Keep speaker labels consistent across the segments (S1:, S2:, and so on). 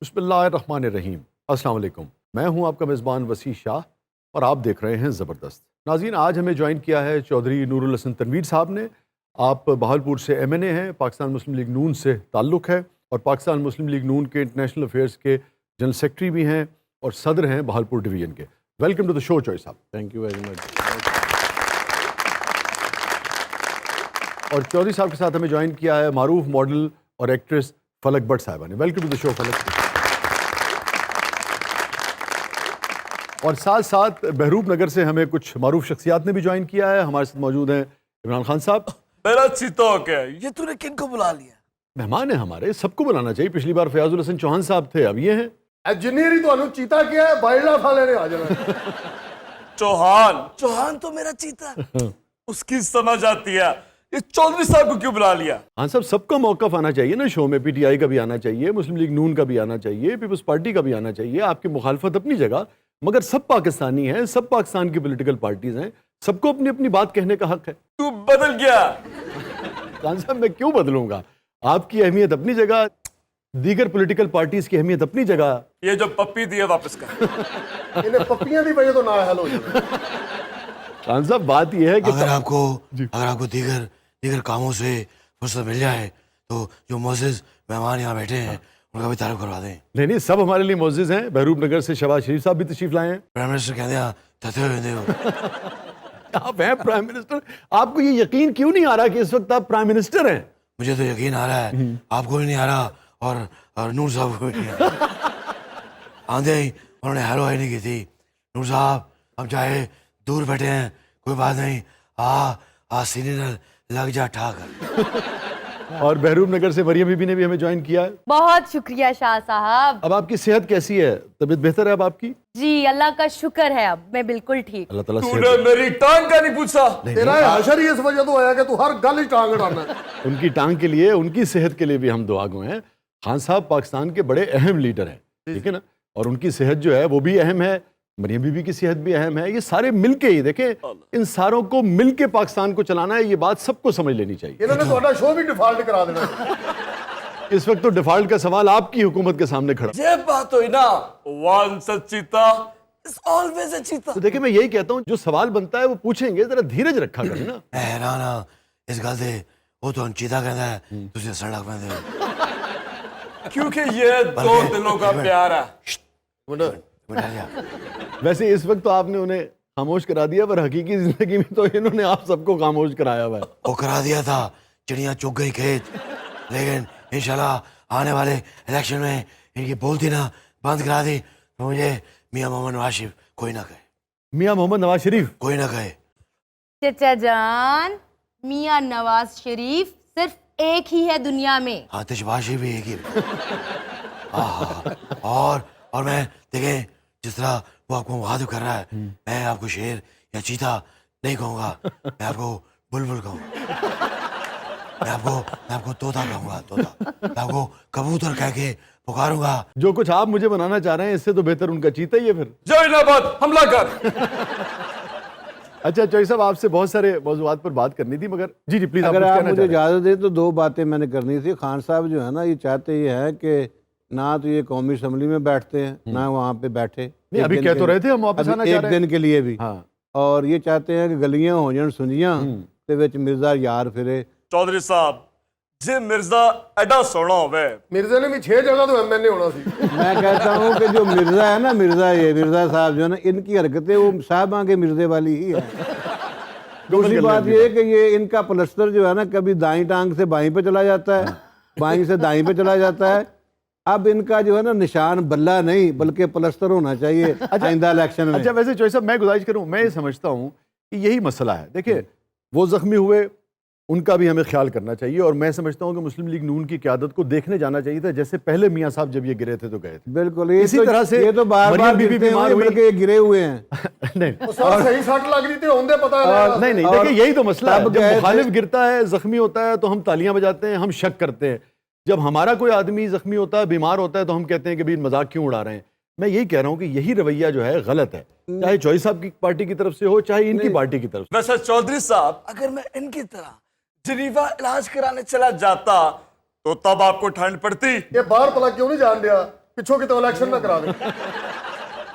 S1: बिस्मिल्लाहिर्रहमानिर्रहीम। अस्सलाम वालेकुम। मैं हूं आपका मेज़बान वसी शाह और आप देख रहे हैं ज़बरदस्त। नाज़रीन, आज हमें ज्वाइन किया है चौधरी नूरुल हसन तनवीर साहब ने। आप बहावलपुर से MNA हैं, पाकिस्तान मुस्लिम लीग नून से ताल्लुक़ है और पाकिस्तान मुस्लिम लीग नून के इंटरनेशनल अफेयर्स के जनरल सेक्रेटरी भी हैं और सदर हैं बहावलपुर डिवीज़न के। Welcome to the show Chaudhry sahab.
S2: Thank you very much.
S1: और चौधरी साहब के साथ हमें ज्वाइन किया है मारूफ मॉडल और एक्ट्रेस फलक भट्ट साहिबा ने। वेलकम टू द शो फलक। और साथ साथ बहरूप नगर से हमें कुछ मारूफ शख्सियात ने भी ज्वाइन किया है। हमारे साथ मौजूद हैं इमरान खान साहब।
S3: मेरा चीता हो गया, ये तूने किनको बुला लिया?
S1: मेहमान है हमारे, सबको बुलाना चाहिए। पिछली बार फयाजुल हसन चौहान साहब थे, अब ये हैं।
S4: इंजीनियर तो चीता क्या है, वाइल्ड लाइफ वाले ने आ जाना।
S3: चौहान तो मेरा चीता उसकी समझ आती है, ये चौधरी साहब को क्यों बुला लिया?
S1: हाँ साहब, सबका मौका आना चाहिए ना शो में। PTI का भी आना चाहिए, मुस्लिम लीग नून का भी आना चाहिए, पीपल्स पार्टी का भी आना चाहिए। आपकी मुखालफत अपनी जगह, मगर सब पाकिस्तानी हैं, सब पाकिस्तान की पॉलिटिकल पार्टीज हैं, सबको अपनी अपनी बात कहने का हक है।
S3: तू बदल गया।
S1: खान साहब, मैं क्यों बदलूंगा? आपकी अहमियत अपनी जगह, दीगर पॉलिटिकल पार्टीज की अहमियत अपनी जगह।
S3: ये जो पप्पी दी है वापस कर।
S4: इन्हें पप्पियां की वजह तो ना हल हो जाए।
S1: खान साहब, बात यह है कि
S2: अगर आपको दीगर कामों से फुर्सत मिल जाए तो जो मोअज़्ज़िज़ मेहमान यहाँ बैठे हैं उनका भी तारुफ करवा दें।
S1: नहीं, सब हमारे लिए मोअज़्ज़िज़ हैं। बहरूप नगर से शहबाज शरीफ साहब भी तशरीफ लाए हैं।
S2: प्राइम मिनिस्टर कहते हैं तथे हुए हो।
S1: आप हैं प्राइम मिनिस्टर। आपको ये यकीन क्यों नहीं आ रहा कि इस वक्त आप प्राइम मिनिस्टर हैं?
S2: मुझे तो यकीन आ रहा है, आपको भी नहीं आ रहा और नूर साहब को भी नहीं आ रहा। आंधे ही उन्होंने हेरोइन नहीं की थी। नूर साहब, हम चाहे दूर बैठे हैं कोई बात नहीं, आ सीने लग जा ठाकर।
S1: और बहरूप नगर से मरियम बीबी ने भी हमें ज्वाइन किया है।
S5: बहुत शुक्रिया शाह साहब।
S1: अब आपकी सेहत कैसी है? तबीयत बेहतर है अब आपकी?
S5: जी, अल्लाह का शुक्र है, अब मैं बिल्कुल ठीक।
S1: अल्लाह ताला
S3: तूने मेरी टांग का नहीं पूछा?
S4: तेरा हशर ही इस वजह तो आया कि तू हर गल ही टांग अड़ाना।
S1: उनकी टांग के लिए, उनकी सेहत के लिए भी हम दुआगो हैं। खान साहब पाकिस्तान के बड़े अहम लीडर हैं, ठीक है ना, और उनकी सेहत जो है वो भी अहम है, मरियम बीबी की सेहत भी अहम है। ये सारे मिलके ही देखें, इन सारों को मिलके पाकिस्तान को चलाना है, ये बात सबको समझ लेनी चाहिए।
S4: इन्होंने तुम्हारा शो भी डिफॉल्ट करा देना।
S1: इस वक्त तो डिफॉल्ट का सवाल आपकी हुकूमत के सामने खड़ा।
S3: ये बात हुई ना, वंस अ चीता इज ऑलवेज अ चीता।
S1: तो देखिए, मैं यही कहता हूँ, जो सवाल बनता है वो पूछेंगे, जरा धीरज रखा करें ना।
S2: हैराना इस गल से वो तो चीता कहता है, तुझे सड़क में दे।
S3: क्योंकि ये दो दिलों का प्यार है।
S1: वैसे इस वक्त तो आपने उन्हें खामोश करा दिया, पर हकीकी जिंदगी में तो इन्होंने आप सबको खामोश कराया हुआ है।
S2: वो करा दिया था, चिड़िया चुग गई खेत, लेकिन इंशाल्लाह आने वाले इलेक्शन में इनकी बोलती ना बंद करा दी तो मुझे मियां मोहम्मद नवाज शरीफ कोई ना कहे।
S1: मियां मोहम्मद नवाज शरीफ
S2: कोई ना कहे।
S5: चचा जान, मियां नवाज शरीफ सिर्फ एक ही है दुनिया में।
S2: आतिशबाजी भी एक ही। और मैं देखें जिस तरह वो आपको मुखातिब कर रहा है, मैं आपको शेर या चीता नहीं कहूँगा, मैं आपको बुलबुल कहूँगा। मैं आपको तोता कहूँगा, तोता। मैं आपको कबूतर कह के पुकारूंगा।
S1: जो कुछ आप मुझे बनाना चाह रहे हैं, इससे तो बेहतर उनका चीता ही है फिर।
S3: जैनाबाद हमला कर।
S1: अच्छा चौधरी साहब, आपसे बहुत सारे मौजूआत पर बात करनी थी, मगर जी प्लीज,
S6: अगर आप मुझे इजाज़त दें तो दो बातें मैंने करनी थी। खान साहब जो है ना, ये चाहते ये हैं कि ना तो ये कौमी असम्बली में बैठते हैं, ना वहाँ पे बैठे।
S1: नहीं, अभी कह तो रहे थे हम वापस आना चाह रहे हैं।
S6: एक दिन के लिए भी।
S1: हाँ।
S6: और ये चाहते हैं कि गलियां हो जान सुनियां ते विच मिर्जा यार फिरे।
S3: चौधरी साहब, जे मिर्जा एडा सोना होवे,
S4: मिर्जे ने भी 6 जगह तो MNA होना सी।
S6: मैं कहता हूँ कि जो मिर्जा है ना, मिर्जा साहब जो है ना, इनकी हरकतें वो साहबा के मिर्जे वाली ही है। दूसरी बात ये है कि ये इनका प्लस्तर जो है ना, कभी दाई टांग से बाई पे चला जाता है, बाई से दाई पे चला जाता है। अब इनका जो है ना निशान बल्ला नहीं बल्कि प्लस्तर होना चाहिए आइंदा इलेक्शन में।
S1: अच्छा, वैसे चौधरी साहब, मैं गुजारिश करूं, मैं ये समझता हूं कि यही मसला है। देखिए, वो जख्मी हुए, उनका भी हमें ख्याल करना चाहिए, और मैं समझता हूं कि मुस्लिम लीग नून की क़यादत को देखने जाना चाहिए था, जैसे पहले मियां साहब जब ये गिरे थे तो गए थे।
S6: बिल्कुल,
S1: इसी तरह से
S6: ये तो बार-बार
S1: बीबी बीमार हुई,
S6: बल्कि ये गिरे हुए हैं।
S1: नहीं,
S4: और सही सट लग रही थी, होंदे पता है।
S1: नहीं, देखिए यही तो मसला है। जब मुखालिफ गिरता है, जख्मी होता है, तो हम तालियां बजाते हैं, हम शक करते हैं। जब हमारा कोई आदमी जख्मी होता है, बीमार होता है, तो हम कहते हैं कि भाई मजाक क्यों उड़ा रहे हैं। मैं यही कह रहा हूँ कि यही रवैया जो है गलत है, चाहे चौधरी साहब की पार्टी की तरफ से हो, चाहे इनकी पार्टी की तरफ से।
S3: वैसे चौधरी साहब, अगर मैं इनकी तरह जिनीवा इलाज कराने चला जाता तो तब आपको ठंड पड़ती।
S4: ये बाहर भला क्यों नहीं जान दिया? पिछों कितने इलेक्शन ना करा दे।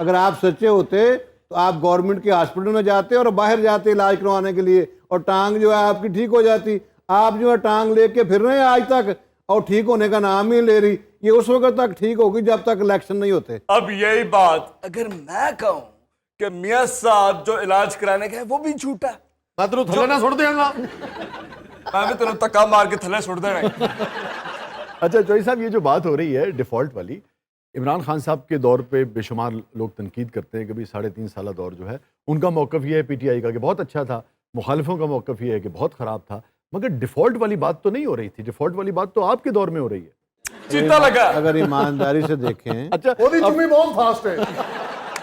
S6: अगर आप सच्चे होते तो आप गवर्नमेंट के हॉस्पिटल में जाते और बाहर जाते इलाज करवाने के लिए, और टांग जो है आपकी ठीक हो जाती। आप जो है टांग लेके फिर रहे हैं आज तक और ठीक होने का नाम ही ले रही। ये उस वक्त तक ठीक होगी जब तक इलेक्शन नहीं होते।
S3: अब यही बात अगर मैं कहूं कि मियां साहब जो इलाज कराने गए वो भी झूठा है,
S4: मैं तेन थले ना सुट देंगा।
S3: मैं भी तेन धक्का मार के थले सुट देना है।
S1: अच्छा चौधरी साहब, ये जो बात हो रही है डिफ़ॉल्ट वाली, इमरान खान साहब के दौर पे बेशुमार लोग तनकीद करते हैं कि भाई 3.5 साल दौर जो है उनका मौक़िफ़ ये है पीटीआई का कि बहुत अच्छा था, मुखालिफों का मौक़िफ़ ये है कि बहुत ख़राब था, मगर डिफ़ॉल्ट वाली बात तो नहीं हो रही थी। डिफ़ॉल्ट वाली बात तो आपके दौर में हो रही है।
S3: चीता लगा।
S6: अगर ईमानदारी से देखें
S1: अच्छा,
S4: ओदी चुम्मी बहुत फास्ट है।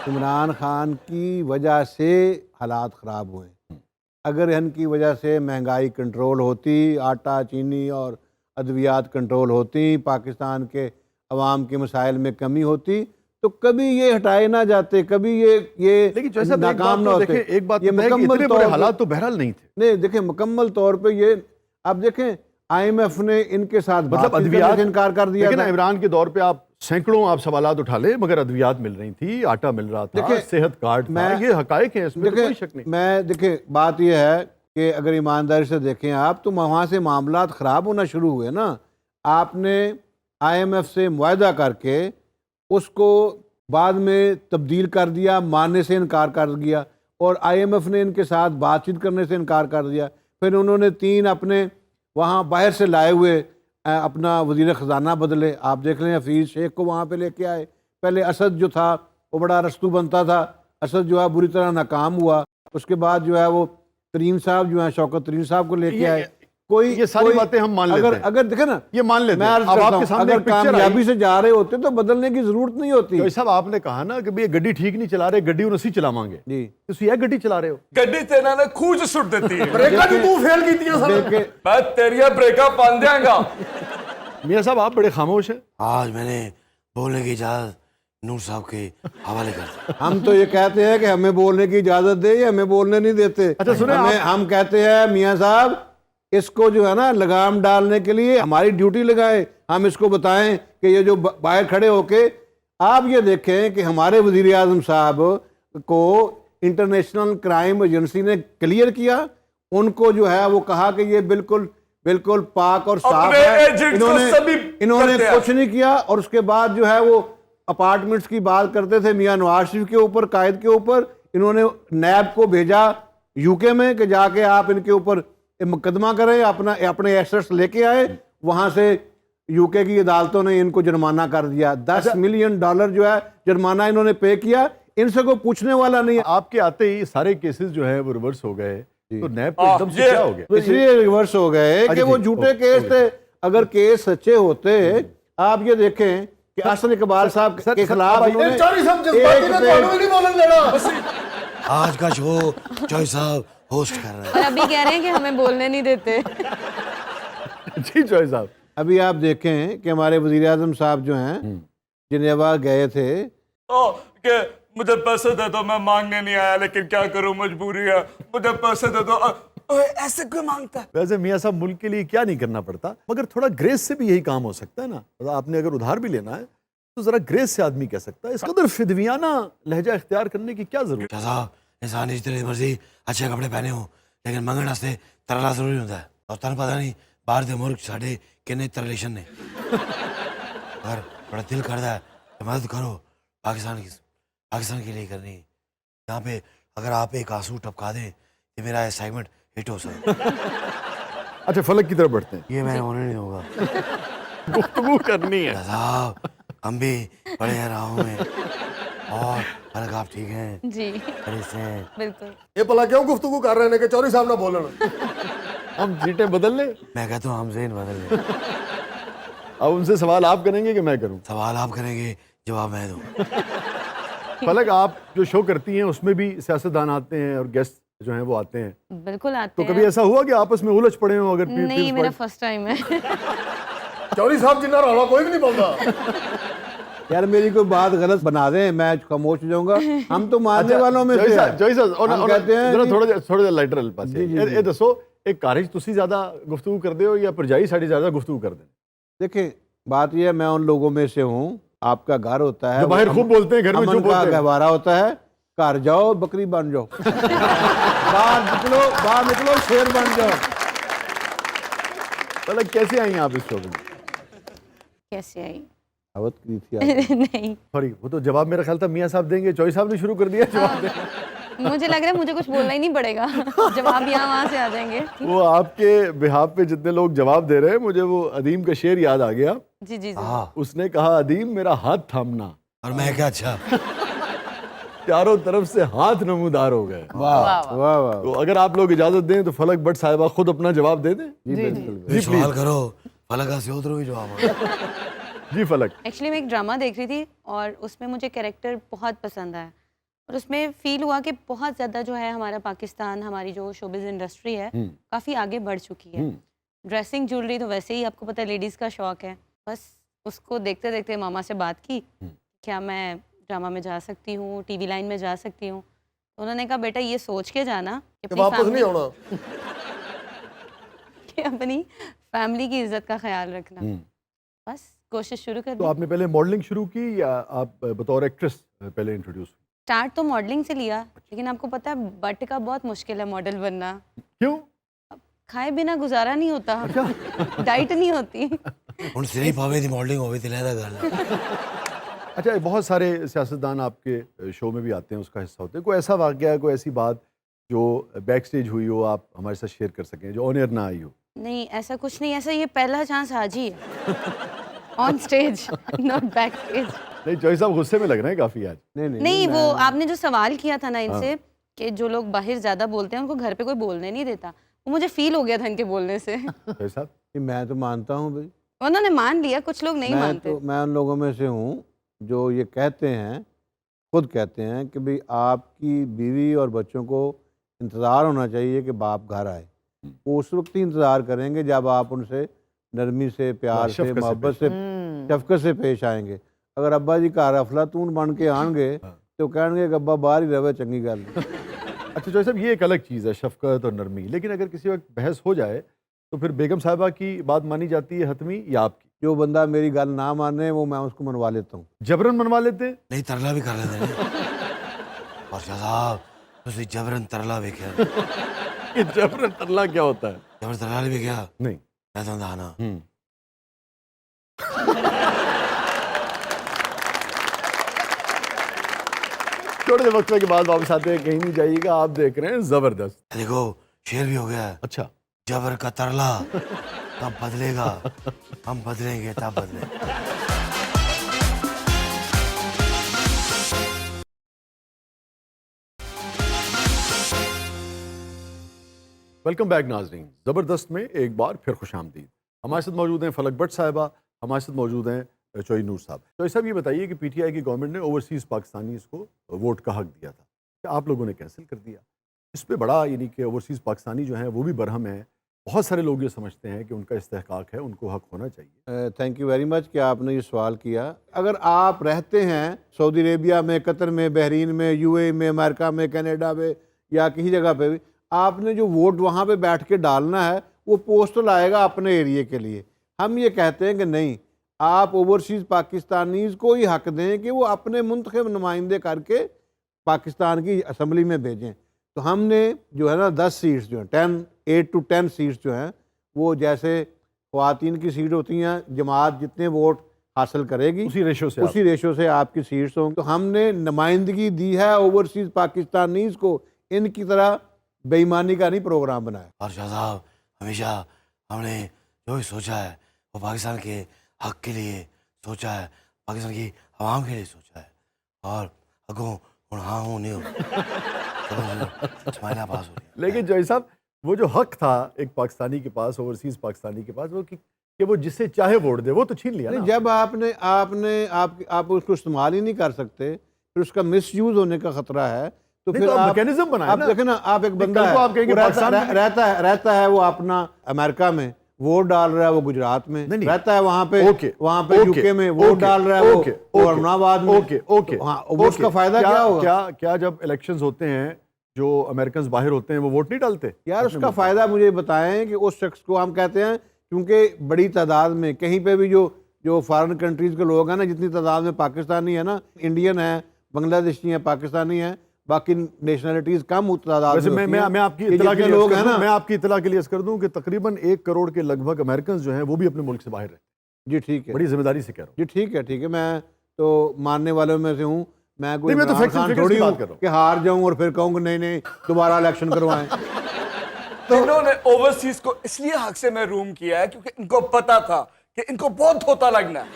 S6: इमरान खान की वजह से हालात ख़राब हुए। अगर इनकी वजह से महंगाई कंट्रोल होती, आटा चीनी और अद्वियात कंट्रोल होती, पाकिस्तान के अवाम के मसाइल में कमी होती, तो कभी ये हटाए ना जाते, कभी ये
S1: लेकिन चौधरी साहब,
S6: नाकाम ना होते।
S1: एक बात
S6: ये
S1: तो है कि
S6: मुकम्मल
S1: इतने
S6: तौर
S1: बुरे
S6: पे-
S1: हालात तो बहरहाल नहीं थे।
S6: नहीं देखें, मुकम्मल तौर पे ये आप देखें IMF ने इनके साथ
S1: मतलब
S6: बातचीत करने
S1: अद्वियात
S6: से इनकार कर दिया
S1: लेकिन
S6: था।
S1: इमरान के दौर पे आप सैकड़ों आप सवालात उठा ले, मगर अद्वियात मिल रही थी, आटा मिल रहा था,
S6: देखिए,
S1: सेहत कार्ड था,
S6: मैं-
S1: ये हकायक है, इसमें तो कोई शक
S6: देखिए
S1: नहीं।
S6: मैं देखिए बात यह है कि अगर ईमानदारी से देखें आप, तो वहाँ से मामलात ख़राब होना शुरू हुए ना। आपने IMF से मुआहदा करके उसको बाद में तब्दील कर दिया, मानने से इनकार कर दिया, और IMF ने इनके साथ बातचीत करने से इनकार कर दिया। फिर उन्होंने 3 अपने वहाँ बाहर से लाए हुए अपना वज़ीर ख़जाना बदले। आप देख लें, हफीज़ शेख को वहाँ पे लेके आए। पहले असद जो था वो बड़ा रस्तू बनता था, असद जो है बुरी तरह नाकाम हुआ। उसके बाद जो है वो तरीन साहब जो है, शौकत तरीन साहब को लेके आए। कोई
S1: ये सारी बातें हम मान लेते हैं।
S6: अगर देखे ना,
S1: ये मान लेते
S6: मैं
S1: हैं।
S6: अर्ज
S1: अब
S6: करता
S1: आपके
S6: हूं,
S1: सामने
S6: अगर
S1: एक पिक्चर
S6: कामयाबी
S1: आई।
S6: से जा रहे होते तो बदलने की जरूरत नहीं होती।
S1: चौधरी साहब, आपने कहा ना कि भाई गड्डी ठीक नहीं चला रहे, गड्डी उसी चलावांगे
S6: जी
S1: ਤੁਸੀਂ ਇਹ ਗੱਡੀ ਚਲਾ ਰਹੇ ਹੋ।
S3: गड्डी ते इन्होंने खूज सुट देती है।
S4: ब्रेका जी तू फेल की सर।
S6: देखे
S3: मैं तेरिया ब्रेका बन देंगा।
S1: मियाँ साहब, आप बड़े खामोश हैं।
S2: आज मैंने बोलने की इजाज़त नूर साहब के हवाले कर दी।
S6: हम तो ये कहते हैं कि हमें बोलने की इजाजत दे, ये हमें बोलने नहीं देते।
S1: अच्छा, सुने
S6: हम कहते हैं मियाँ साहब, इसको जो है ना लगाम डालने के लिए हमारी ड्यूटी लगाए। हम इसको बताएं कि ये जो बाहर खड़े होके, आप ये देखें कि हमारे वजीर आज़म साहब को इंटरनेशनल क्राइम एजेंसी ने क्लियर किया। उनको जो है वो कहा कि ये बिल्कुल बिल्कुल पाक और साफ
S3: अपने
S6: है।
S3: एजेंट्स को सभी
S6: इन्होंने
S3: करते हैं।
S6: कुछ नहीं किया। और उसके बाद जो है वो अपार्टमेंट्स की बात करते थे मियां नवाज शरीफ के ऊपर, कायद के ऊपर। इन्होंने नैब को भेजा UK में कि जाके आप इनके ऊपर मुकदमा करें, अपने एसेट्स लेके आए। वहां से UK की अदालतों ने इनको जुर्माना कर दिया। $10 मिलियन जो है जुर्माना इन्होंने पे किया। इनसे कोई पूछने वाला नहीं है।
S1: आपके आते ही सारे केसेस जो है वो रिवर्स हो गए, तो नैब को
S3: हाँ,
S1: एकदम से
S3: ये-
S1: क्या हो गया?
S6: तो इसलिए रिवर्स हो गए कि वो
S1: जी,
S6: झूठे
S1: ओके,
S6: केस
S1: ओके।
S6: थे। अगर केस सच्चे होते, आप ये देखें कि हसन इकबाल साहब
S1: सर,
S6: के
S1: सर,
S6: खिलाफ
S1: अब
S6: इन्होंने
S4: चौधरी साहब जज्बाती
S6: एक
S4: ने
S6: पे-
S4: ਤੁਹਾਨੂੰ ਵੀ ਨਹੀਂ ਬੋਲਣ ਦੇਣਾ।
S2: आज का शो चौधरी साहब होस्ट कर रहे हैं।
S5: और अभी कह रहे हैं कि हमें बोलने नहीं देते।
S1: जी चौधरी साहब,
S6: अभी आप देखें कि हमारे वजीर आजम साहब जो हैं जिनेवा गए थे।
S3: ओ, कि मुझे पैसे दे दो, मैं मांगने नहीं आया, लेकिन क्या करूं, मजबूरी है, मुझे पैसे दे दो। ओए, ऐसे क्यों मांगता है?
S1: वैसे मियाँ साहब, मुल्क के लिए क्या नहीं करना पड़ता, मगर थोड़ा ग्रेस से भी यही काम हो सकता है ना। मतलब आपने अगर उधार भी लेना है तो जरा ग्रेस से आदमी कह सकता है। इस कदर फिदवियाना लहजा इख्तियार करने की क्या जरूरत?
S2: शाह साहब, इंसान की जितनी मर्जी अच्छे कपड़े पहने हो, लेकिन मंगण वास्ते तरला जरूरी होता है। और तन पता नहीं बाहर के मुल्क साढ़े किन्ने तरलेशन ने। पर बड़ा दिल करता है कि मदद करो, पाकिस्तान के लिए करनी। यहाँ पे अगर आप एक आंसू टपका दें तो मेरा असाइनमेंट हिट हो सकता है।
S1: अच्छा, फलक की तरफ बढ़ते हैं।
S2: ये मैं होने नहीं दूंगा।
S1: गुफ्तगू करनी है।
S2: शाह साहब, हम भी बड़े हैं राहों में। और फलक आप ठीक हैं?
S5: जी
S2: खड़े से हैं?
S5: बिल्कुल।
S4: ये भला क्यों गुफ्तगू कर रहे हैं कि चौधरी साहब ना बोलन।
S1: हम सीटें बदल ले।
S2: मैं कहता हूँ हम ज़हन बदल लें।
S1: अब उनसे सवाल आप करेंगे कि मैं करूं?
S2: सवाल आप करेंगे, जवाब मैं दूँ।
S1: फलक, आप जो शो करती हैं उसमें भी सियासतदान आते हैं और गेस्ट जो हैं वो आते हैं,
S5: बिल्कुल आते
S1: तो
S5: हैं।
S1: कभी ऐसा हुआ कि आपस में उलझ पड़े हो? अगर
S5: नहीं, मेरा फर्स्ट टाइम है।
S4: चौधरी साहब जिन्ना रौला कोई भी नहीं बोलता।
S6: यार मेरी कोई बात गलत बना दें, मैं खामोश हो जाऊंगा। हम तो मानने वालों में से हैं। हम कहते हैं
S1: जरा
S6: कि-
S1: थोड़ा लैटरल पास ये दसो, एक कारज तुसी ज्यादा गुफ्तगू कर दे हो या परजाई साड़ी ज्यादा गुफ्तगू कर दे?
S6: देखिए बात यह है, मैं उन लोगों में से हूँ आपका घर होता है,
S1: जो बाहर खूब बोलते हैं, घर में
S6: अमन
S1: चुप
S6: का
S1: होते हैं।
S6: गहवारा होता है। घर जाओ बकरी बन जाओ, बाहर निकलो शेर बन जाओ।
S1: मतलब कैसे आई आप इस शो में?
S5: कैसे आई?
S6: आवत की थी आपने।
S5: नहीं,
S1: सॉरी, वो तो जवाब मेरा ख्याल था मियाँ साहब देंगे, चौधरी साहब ने शुरू कर दिया जवाब देना।
S5: मुझे लग रहा है मुझे कुछ बोलना ही नहीं पड़ेगा, जवाब यहाँ वहाँ से आ जाएंगे।
S1: वो आपके बिहाफ पे जितने लोग जवाब दे रहे हैं, मुझे वो अदीम का शेर याद आ गया।
S5: जी जी जी।
S2: हाँ
S1: उसने कहा, अदीम मेरा हाथ थामना।
S2: और मैं क्या, अच्छा
S1: चारों तरफ से हाथ नमूदार हो गए।
S6: वाह वाह वाह।
S1: तो अगर आप लोग इजाजत दें तो फलक भट्ट साहिबा खुद अपना जवाब दे दें।
S6: जी बिल्कुल।
S2: ये सवाल करो, फलक से उधर भी जवाब।
S1: जी फलक।
S5: एक्चुअली मैं एक ड्रामा देख रही थी और उसमें मुझे कैरेक्टर बहुत पसंद आया और उसमें फील हुआ कि बहुत ज़्यादा जो है हमारा पाकिस्तान, हमारी जो शोबिज़ इंडस्ट्री है काफ़ी आगे बढ़ चुकी है। ड्रेसिंग ज्वेलरी तो वैसे ही आपको पता है लेडीज़ का शौक है। बस उसको देखते देखते मामा से बात की, क्या मैं ड्रामा में जा सकती हूँ, टीवी लाइन में जा सकती हूँ। तो उन्होंने कहा बेटा ये सोच के जाना कि अपनी
S4: वापस नहीं
S5: family-
S4: आना।
S5: कि अपनी फैमिली की इज्जत का ख्याल रखना। बस कोशिश शुरू कर
S1: तो
S5: दी।
S1: आपने पहले मॉडलिंग शुरू की या आप बतौर एक्ट्रेस पहले इंट्रोड्यूस हुई?
S5: स्टार्ट तो मॉडलिंग से लिया, लेकिन आपको पता है बट का बहुत मुश्किल है मॉडल बनना।
S1: क्यों?
S5: खाए बिना गुजारा नहीं होता, डाइट नहीं होती।
S2: ਹੁਣ ਸਿਰੇ ਪਾਵੇ ਦੀ ਮਾਡਲਿੰग ਹੋਵੇ ਤੇ ਲੈਦਾ ਗੱਲ।
S1: अच्छा, बहुत सारे सियासतदान आपके शो में भी आते हैं, उसका हिस्सा होते हैं। कोई ऐसा वाकया, कोई ऐसी बात जो बैक स्टेज हुई हो, आप हमारे साथ शेयर कर सकें, जो ऑन एयर ना आई हो?
S5: नहीं ऐसा कुछ नहीं, ऐसा ये पहला चांस आज ही है on stage, not back stage.
S1: नहीं, चौधरी साहब गुस्से में लग रहे हैं काफ़ी आज।
S5: नहीं वो आपने जो सवाल किया था ना इनसे कि जो लोग बाहर ज़्यादा बोलते हैं उनको घर पे कोई बोलने नहीं देता, वो मुझे फील हो गया था इनके बोलने से।
S1: चौधरी साहब,
S6: मैं तो मानता हूँ भाई,
S5: उन्होंने मान लिया, कुछ लोग नहीं मानते।
S6: मैं उन लोगों में से हूँ जो ये कहते हैं, खुद कहते हैं कि भाई आपकी बीवी और बच्चों को इंतज़ार होना चाहिए कि बाप घर आए। वो उस वक्त ही इंतज़ार करेंगे जब आप उनसे नरमी से, प्यार से,
S1: शफ़क़त से
S6: मोहब्बत से, शफकत से पेश आएंगे। अगर अब्बा जी घर अफलातून बन के आएंगे तो कहेंगे कि अब्बा बाहर ही रहे, चंगी गल।
S1: अच्छा चौधरी साहब, ये एक अलग चीज़ है शफकत और नरमी, लेकिन अगर किसी वक्त बहस हो जाए तो फिर बेगम साहिबा की बात मानी जाती है हतमी या आपकी?
S6: जो बंदा मेरी गल ना माने वो मैं उसको मनवा लेता हूँ।
S1: जबरन मनवा लेते हैं?
S2: नहीं तरला भी कर लेते हैं। और शाह साहब ਤੁਸੀਂ ਜਬਰਨ ਤਰਲਾ ਵੇਖਿਆ?
S1: ये जबरन तरला क्या होता है?
S2: ਜਬਰ ਤਰਲਾ ਨਹੀਂ ਵੇਖਿਆ?
S1: नहीं।
S2: ਮੈਂ ਤੁਹਾਨੂੰ ਦੱਸਣਾ।
S1: थोड़े से वक्फे के बाद वापस आते हैं, कहीं नहीं जाइएगा, आप देख रहे हैं जबरदस्त।
S2: देखो शेर भी हो गया है।
S1: अच्छा,
S2: जबर का तरला कब बदलेगा, हम बदलेंगे तब बदलेंगे।
S1: वेलकम बैक नाजरीन। ज़बरदस्त में एक बार फिर खुश आमदीद। हमारे साथ मौजूद हैं फलक भट्ट साहिबा, हमारे साथ मौजूद हैं चौधरी नूर साहब। चौधरी साहब, ये बताइए कि पीटीआई की गवर्नमेंट ने ओवरसीज़ पाकिस्तानीज़ को वोट का हक दिया था, क्या आप लोगों ने कैंसिल कर दिया? इस पे बड़ा, यानी कि ओवरसीज़ पाकिस्तानी जो हैं वो भी बरहम हैं। बहुत सारे लोग ये समझते हैं कि उनका इस्तेहकाक है, उनको हक होना चाहिए।
S6: थैंक यू वेरी मच कि आपने ये सवाल किया। अगर आप रहते हैं सऊदी अरेबिया में, कतर में, बहरीन में, यूएई में, अमेरिका में, कनाडा में या किसी जगह पे भी, आपने जो वोट वहाँ पे बैठ के डालना है वो पोस्टल आएगा अपने एरिए के लिए। हम ये कहते हैं कि नहीं, आप ओवरसीज़ पाकिस्तानीज़ को ही हक दें कि वो अपने मुंतखब नुमाइंदे करके पाकिस्तान की असम्बली में भेजें। तो हमने जो है ना 10 सीट्स जो हैं, 8 to 10 सीट्स जो हैं, वो जैसे ख़वातीन की सीट होती हैं, जमात जितने वोट हासिल करेगी
S1: उसी रेशो से
S6: उसी रेशो से आपकी सीट्स होंगी। तो हमने नुमाइंदगी दी है ओवरसीज़ पाकिस्तानीज़ को, इनकी तरह बेईमानी का नहीं प्रोग्राम बनाया।
S2: और शाह साहब हमेशा हमने जो भी सोचा है वो पाकिस्तान के हक के लिए सोचा है, पाकिस्तान की आवाम के लिए सोचा है। और अगों हुण हाँ हूँ नहीं हो स्माइला पास हो रही है।
S1: लेकिन जय साहब, वो जो हक था एक पाकिस्तानी के पास, ओवरसीज़ पाकिस्तानी के पास, वो कि वो जिससे चाहे वोट दे, वो तो छीन लिया ना।
S6: जब आप उसको इस्तेमाल ही नहीं कर सकते, फिर उसका मिसयूज होने का खतरा है। तो
S1: नहीं,
S6: फिर
S1: तो आप
S6: आप
S1: मैकेनिज्म बनाए
S6: आप
S1: ना।
S6: देखें ना, आप एक
S1: नहीं,
S6: बंदा
S1: कल को आप
S6: है,
S1: कहेंगे
S6: वो
S1: पाकिस्तान में-
S6: रहता है वो अपना अमेरिका में वोट डाल रहा है, वो गुजरात में
S1: नहीं,
S6: रहता है, वहाँ पे
S1: ओके,
S6: यूके में वोट डाल रहा है, वो अहमदाबाद में।
S1: ओके,
S6: तो हाँ, वो उसका फायदा क्या होगा?
S1: क्या जब इलेक्शंस होते हैं, जो अमेरिकन बाहर होते हैं, वो वोट नहीं डालते?
S6: यार उसका फायदा मुझे बताएं कि उस शख्स को हम कहते हैं, क्योंकि बड़ी तादाद में कहीं पे भी जो जो फॉरेन कंट्रीज़ के लोग हैं ना, जितनी तादाद में पाकिस्तानी है ना, इंडियन है, बांग्लादेशी हैं, पाकिस्तानी हैं, बाकी नेशनलिटीज़ कम तादाद
S1: वैसे
S6: में
S1: मैं
S6: होती हैं।
S1: आपकी
S6: ये
S1: इत्तला के
S6: जितने
S1: लिए
S6: लोग हैं ना,
S1: मैं आपकी इत्तला के लिए अर्ज कर दूं कि तकरीबन 1 करोड़ के लगभग अमेरिकन जो हैं वो भी अपने मुल्क से बाहर रहते
S6: जी ठीक
S1: हैं।
S6: है,
S1: बड़ी जिम्मेदारी से कह रहा हूँ।
S6: जी ठीक है, मैं तो मानने वालों में से हूँ। मैं कोई
S1: नहीं, मैं तो
S6: Imran
S1: facts and
S6: Khan
S1: figures
S6: थोड़ी
S1: की बात
S6: हूँ
S1: कर रहा हूँ।
S6: कि हार जाऊँ और फिर कहूँ कि नहीं दोबारा इलेक्शन करवाएं।
S3: इन्होंने ओवरसीज को इसलिए हक से महरूम किया है क्योंकि इनको पता था कि इनको बहुत धोता लगना है,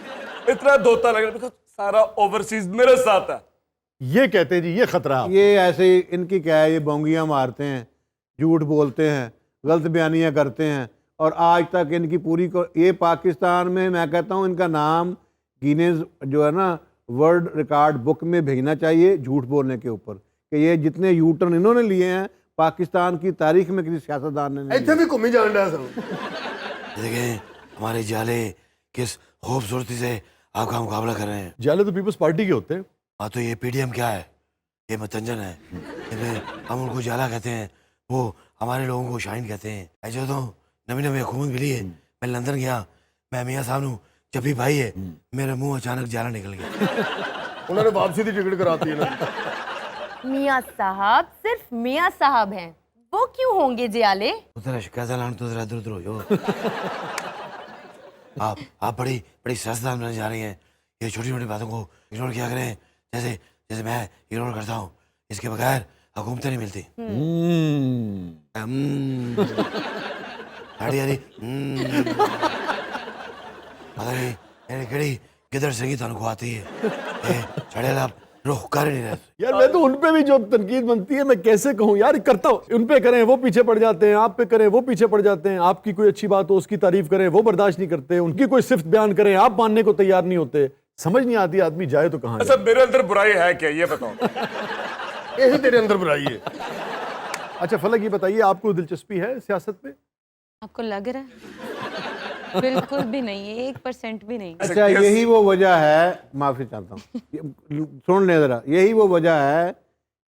S3: इतना धोता लगना है, because सारा ओवरसीज मेरे साथ है।
S1: ये कहते हैं जी, ये खतरा है।
S6: ये ऐसे ही इनकी क्या है, ये बोंगियाँ मारते हैं, झूठ बोलते हैं, गलत बयानियाँ करते हैं, और आज तक इनकी पूरी ये पाकिस्तान में, मैं कहता हूँ इनका नाम गिनीज जो है ना वर्ल्ड रिकॉर्ड बुक में भेजना चाहिए झूठ बोलने के ऊपर, कि ये जितने यू टर्न इन्होंने लिए हैं पाकिस्तान की तारीख में किसी सियासतदान ने नहीं
S4: ਇੱਥੇ ਵੀ ਘੁੰਮੀ ਜਾਣ ਡਿਆ ਸਰ।
S2: देखें हमारे जाले किस खूबसूरती से आपका मुकाबला कर रहे हैं।
S1: जाले तो पीपल्स पार्टी के होते हैं।
S2: हाँ तो ये पीडीएम क्या है, ये मतंजन है, इन्हें हम उनको जाला कहते हैं, वो हमारे लोगों को शाइन कहते हैं। ऐसे तो नवी नवी हुकूमत मिली है, मैं लंदन गया, मैं मियाँ साहब नू जब भी भाई है, मेरे मुंह अचानक जाला निकल गया।
S4: ਉਹਨਾਂ ਨੇ ਵਾਪਸੀ ਦੀ ਟਿਕਟ ਕਰਾਤੀ ਹੈ ਨਾ।
S7: मियाँ साहब सिर्फ मियाँ साहब हैं, वो क्यों होंगे जियाले?
S2: तो तेरा शिकायत लाने तो जरा इधर उधर हो जाओ। आप बड़ी बड़ी सियासतदान बनने जा रही हैं, ये छोटी छोटी बातों को इग्नोर किया करें, जैसे जैसे मैं इग्नोर करता हूँ। इसके बगैर हुकूमतें नहीं मिलती। हाड़ी हाड़ी पता नहीं मेरी कड़ी किधर से की तनख्वाह आती है, चढ़ेला रुख कर नहीं रहते।
S1: यार मैं तो उन पे भी जो तनकीद बनती है मैं कैसे कहूँ यार, करता हूँ। उन पे करें वो पीछे पड़ जाते हैं, आप पे करें वो पीछे पड़ जाते हैं, आपकी कोई अच्छी बात हो उसकी तारीफ करें वो बर्दाश्त नहीं करते, उनकी कोई सिर्फ बयान करें आप मानने को तैयार नहीं होते। समझ नहीं आती आदमी जाए तो कहाँ
S3: अच्छा मेरे अंदर बुराई है क्या, ये बताओ।
S4: ਇਹੀ ਤੇਰੇ ਅੰਦਰ ਬੁਰਾਈ ਹੈ।
S1: जाए। अच्छा फलक ये बताइए, आपको दिलचस्पी है सियासत में?
S5: आपको लग रहा है? बिल्कुल भी नहीं है, 1% भी नहीं।
S6: अच्छा यही वो वजह है, माफ़ी चाहता हूँ, सुन ले ज़रा, यही वो वजह है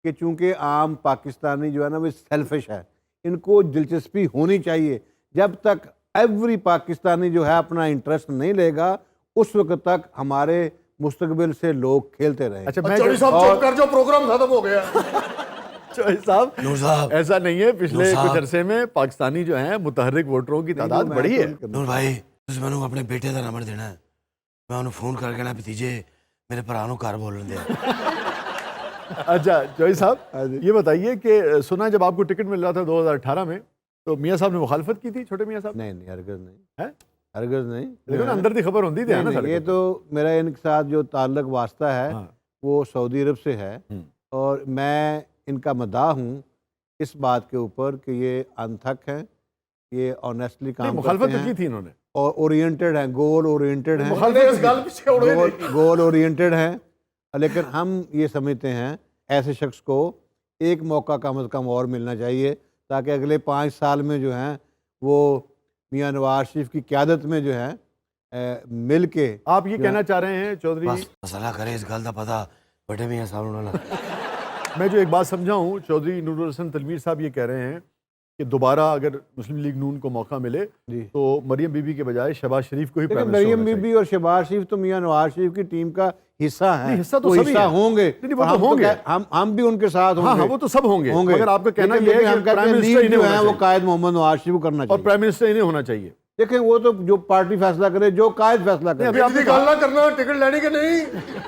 S6: कि चूंकि आम पाकिस्तानी जो है ना वो सेल्फिश है, इनको दिलचस्पी होनी चाहिए। जब तक एवरी पाकिस्तानी जो है अपना इंटरेस्ट नहीं लेगा उस वक्त तक हमारे मुस्तकबिल से लोग खेलते रहे।
S1: अच्छा मैं
S4: ਚੌਧਰੀ ਸਾਹਿਬ ਚੁੱਪ ਕਰ ਜਾਓ, प्रोग्राम खत्म हो गया।
S1: चौधरी साहब
S2: नूर साहब,
S1: ऐसा नहीं है, पिछले
S2: नूर साहब।
S1: कुछ अरसे में पाकिस्तानी जो हैं मुतहर्रिक वोटरों की तादाद बढ़ी है।
S2: नूर भाई तुझ मैनू अपने बेटे का नंबर देना है, मैं उन्हें फोन करके ना भतीजे मेरे भरा नू घर बोलन दे।
S1: अच्छा चौधरी साहब ये बताइए कि सुना जब आपको टिकट मिल रहा था 2018 में तो मियाँ साहब ने मुखालफत की थी, छोटे मियाँ साहब?
S6: नहीं हरगज़ नहीं
S1: है
S6: हरगज़ नहीं।
S1: देखो ना अंदर की खबर होती थी
S6: नहीं,
S1: ना
S6: नहीं,
S1: सड़क
S6: ये
S1: पर।
S6: तो मेरा इनके साथ जो ताल्लुक वास्ता है
S1: हाँ।
S6: वो सऊदी अरब से है, और मैं इनका मदाह हूँ इस बात के ऊपर कि ये अनथक हैं, ये ऑनेस्टली
S1: नहीं,
S6: काम
S1: मुखालफत
S6: करते
S1: तो की
S6: हैं
S1: थी इन्होंने।
S6: और ओरिएंटेड हैं, गोल ओरिएंटेड हैं,
S4: मुखालफत इस गल पीछे उड़े नहीं।
S6: गोल ओरिएंटेड हैं। लेकिन हम ये समझते हैं ऐसे शख्स को एक मौका कम से कम और मिलना चाहिए ताकि अगले 5 साल में जो है वो मियाँ नवाज शरीफ की क़यादत में जो है मिल के।
S1: आप ये कहना चाह रहे हैं चौधरी,
S2: बस मसला करे इस गल का पता बड़े मियाँ साहब नू ना लगे।
S1: मैं जो एक बात समझा हूँ, चौधरी नूरुल हसन तनवीर साहब ये कह रहे हैं कि दोबारा अगर मुस्लिम लीग नून को मौका मिले
S6: जी।
S1: तो मरियम बीबी के बजाय शहबाज शरीफ को ही
S6: लेकिन
S1: प्राइम मिनिस्टर
S6: मरियम
S1: होना चाहिए।
S6: बीबी और शहबाज शरीफ तो मियाँ नवाज शरीफ की टीम का हिस्सा हैं।
S1: नहीं, हिस्सा तो
S6: वो
S1: सभी
S6: हिस्सा
S1: हैं।
S6: होंगे,
S1: नहीं, वो
S6: और
S1: तो होंगे।
S6: हम भी उनके साथ होंगे।
S1: हाँ हाँ वो तो सब होंगे, मगर आपका कहना
S6: लेकिन
S1: ये है
S6: हम
S1: कि
S6: कहते
S1: प्राइम
S6: हैं
S1: मिनिस्टर
S6: लीड
S1: इन्हें
S6: जो है
S1: होना
S6: वो
S1: चाहिए
S6: कायद मोहम्मद नवाज शरीफ को करना
S1: और
S6: चाहिए।
S1: प्राइम मिनिस्टर इन्हें होना चाहिए।
S6: देखें वो तो जो पार्टी फैसला करे, जो कायद फैसला करे।
S1: अभी
S4: आपने गल ना करना, टिकट लेनी कि नहीं।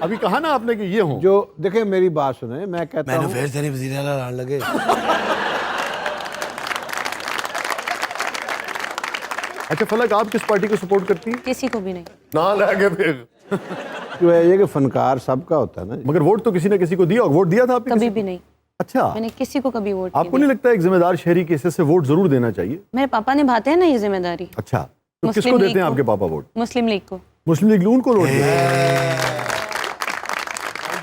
S1: अभी कहा ना आपने कि ये हो।
S6: जो देखें मेरी बात सुने, मैं कहता
S2: मैंने
S6: हूँ
S2: फिर तेरी वजीर आला लान लगे।
S1: अच्छा फलक, आप किस पार्टी को सपोर्ट करती हैं?
S5: किसी को भी नहीं।
S4: ना लगे फिर।
S6: जो है ये कि फनकार सबका होता है ना।
S1: मगर वोट तो किसी ने किसी को दिया, वोट दिया था आपने
S5: कभी
S1: किसी
S5: भी
S1: को?
S5: नहीं।
S1: अच्छा,
S5: मैंने किसी को कभी वोट
S1: आपको
S5: नहीं
S1: नहीं लगता एक जिम्मेदार शहरी के हिस्से से वोट जरूर देना चाहिए?
S5: मेरे पापा निभाते हैं ना ये जिम्मेदारी।
S1: अच्छा, तो
S5: मुस्लिम
S1: किसको
S5: लीग
S1: देते हैं
S5: को।
S1: आपके पापा वोट?
S5: मुस्लिम लीग को।
S1: मुस्लिम लीग नून को वोट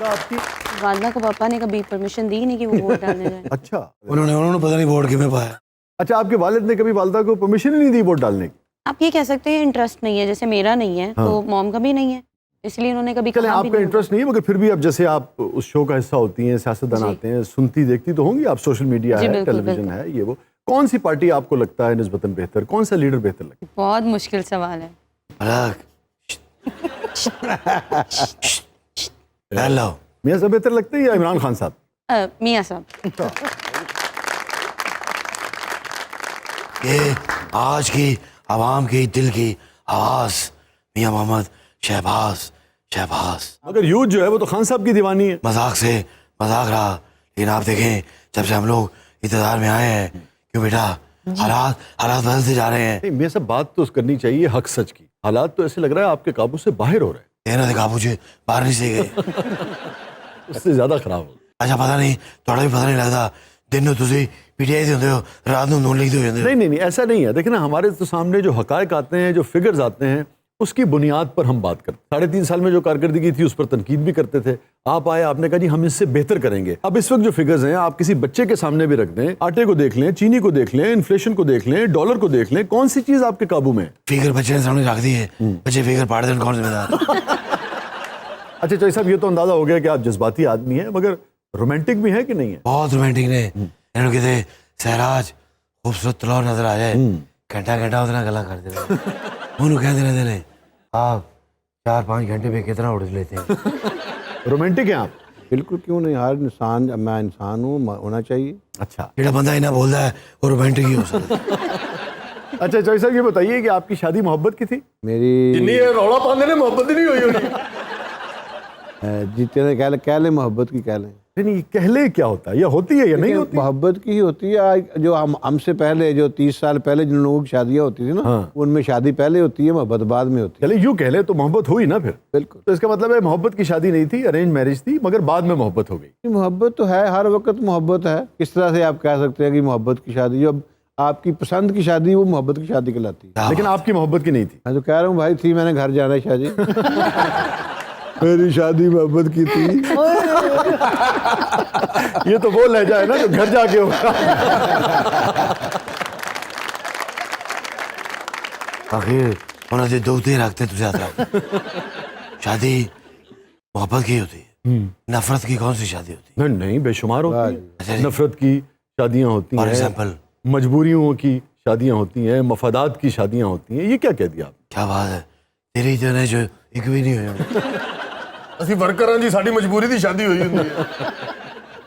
S1: आपकी?
S5: वालदा को पापा ने कभी परमिशन दी नहीं कि वो वोट डालने जाए।
S1: अच्छा
S2: उन्होंने पता नहीं वोट किमें पाया।
S1: अच्छा, आपके वालिद ने कभी वालदा को परमिशन ही नहीं दी वोट डालने की?
S5: आप ये कह सकते हैं इंटरेस्ट नहीं है, जैसे मेरा नहीं है तो मॉम का भी नहीं है, इसलिए उन्होंने कभी
S1: चले
S5: कहा भी
S1: आपका
S5: नहीं।
S1: इंटरेस्ट नहीं है, मगर फिर भी अब जैसे आप उस शो का हिस्सा होती हैं, सियासतदान
S5: जी।
S1: आते हैं, सुनती देखती तो होंगी आप, सोशल मीडिया
S5: जी,
S1: है,
S5: बिल्कुल,
S1: टेलीविजन
S5: बिल्कुल।
S1: है, ये वो कौन सी पार्टी आपको लगता है निस्बतन बेहतर, कौन सा लीडर बेहतर लगता
S5: बहुत मुश्किल सवाल है।
S2: अलग हेलो
S1: मियाँ साहब बेहतर लगते हैं या इमरान खान साहब?
S5: मियाँ साहब।
S2: ये आज की आवाम की दिल की आवाज मियां मोहम्मद शहबाज शहबाज।
S1: मगर यूथ जो है वो तो खान साहब की दीवानी है।
S2: मजाक से मजाक रहा, लेकिन आप देखें जब से हम लोग इंतजार में आए हैं, क्यों बेटा, हालात हालात बदलते जा रहे हैं।
S1: नहीं मियाँ साहब बात तो करनी चाहिए हक सच की। हालात तो ऐसे लग रहा है आपके काबू से बाहर हो रहे हैं।
S2: तेरा देखा मुझे बाहर नहीं से गए।
S1: उससे ज्यादा खराब हो।
S2: अच्छा पता नहीं, थोड़ा भी पता नहीं लगता, दिन में तुझे पीटीआई होते हो, रात में नून लिखते हो।
S1: नहीं ऐसा नहीं है। देखिए ना, हमारे तो सामने जो हकायक आते हैं, जो फिगर्स आते हैं, उसकी बुनियाद पर हम बात करते हैं। 3.5 साल में जो कारकर्दगी थी उस पर तनकीद भी करते थे। आप आए, आपने कहा जी हम इससे बेहतर करेंगे। अब इस वक्त जो फिगर्स हैं, आप किसी बच्चे के सामने भी रख दें, आटे को देख लें, चीनी को देख लें, इन्फ्लेशन को देख लें, डॉलर को देख लें, कौन सी चीज आपके काबू में है?
S2: फिगर बच्चे ने सामने रख दी है, बच्चे फिगर पाड़ दें, कौन जिम्मेदार?
S1: अच्छा चौधरी साहब, ये तो अंदाजा हो गया कि आप जज्बाती आदमी हैं, मगर रोमांटिक भी है कि नहीं है?
S2: बहुत रोमांटिक ने इन्होंने कहते सहराज खूबसूरत तलौर नजर आ जाए, घंटा घंटा उतना गला कर दे उन्होंने कहते रहते ने आप 4-5 घंटे में कितना उड़ लेते हैं।
S1: रोमांटिक हैं आप?
S6: बिल्कुल, क्यों नहीं, हर इंसान, मैं इंसान हूँ, होना चाहिए।
S1: अच्छा
S2: जेड़ा बंदा इन्हें बोलता है वो रोमांटिक ही हो सकता है।
S1: अच्छा चौधरी साहब, ये बताइए कि आपकी शादी मोहब्बत की थी?
S6: मेरी
S4: जिन्नी ये रौला पाने ने मोहब्बत ही नहीं हुई होनी।
S6: जितने कह ले मोहब्बत की कह लें,
S1: नहीं कहले क्या होता है, या होती है या नहीं होती?
S6: मोहब्बत की ही होती है। आज जो हमसे पहले, जो 30 साल पहले जिन लोगों की शादियाँ होती थी ना,
S1: हाँ।
S6: उनमें शादी पहले होती है, मोहब्बत बाद में होती है।
S1: चले यूं कह ले तो मोहब्बत हुई ना फिर।
S6: बिल्कुल,
S1: तो इसका मतलब है मोहब्बत की शादी नहीं थी, अरेंज मैरिज थी, मगर बाद में मोहब्बत हो गई।
S6: मोहब्बत तो है, हर वक्त मोहब्बत है। किस तरह से आप कह सकते हैं कि मोहब्बत की शादी, जो आपकी पसंद की शादी, वो मोहब्बत की शादी कहलाती है।
S1: लेकिन आपकी मोहब्बत की नहीं थी।
S6: मैं तो कह रहा हूँ भाई, थी, मैंने घर जाना है शादी। मेरी शादी मोहब्बत की थी।
S1: ये तो वो लहजा है ना जो घर जाके होगा।
S2: आखिर उन्होंने दोते रखते तुझे आता। शादी मोहब्बत की होती है, नफरत की कौन सी शादी होती है?
S1: नहीं बेशुमार होती
S2: अच्छा
S1: है।
S2: जी।
S1: नफरत की शादियां होती
S2: फॉर
S1: हैं,
S2: एग्जाम्पल
S1: मजबूरियों की शादियां होती हैं, मफादात की शादियां होती हैं। ये क्या कह दिया आप?
S2: क्या बात है, तेरी जो है जो एक भी नहीं हुई।
S4: ਅਸੀਂ ਵਰਕਰਾਂ ਦੀ ਸਾਡੀ ਮਜਬੂਰੀ ਦੀ ਸ਼ਾਦੀ ਹੋਈ ਹੁੰਦੀ ਹੈ।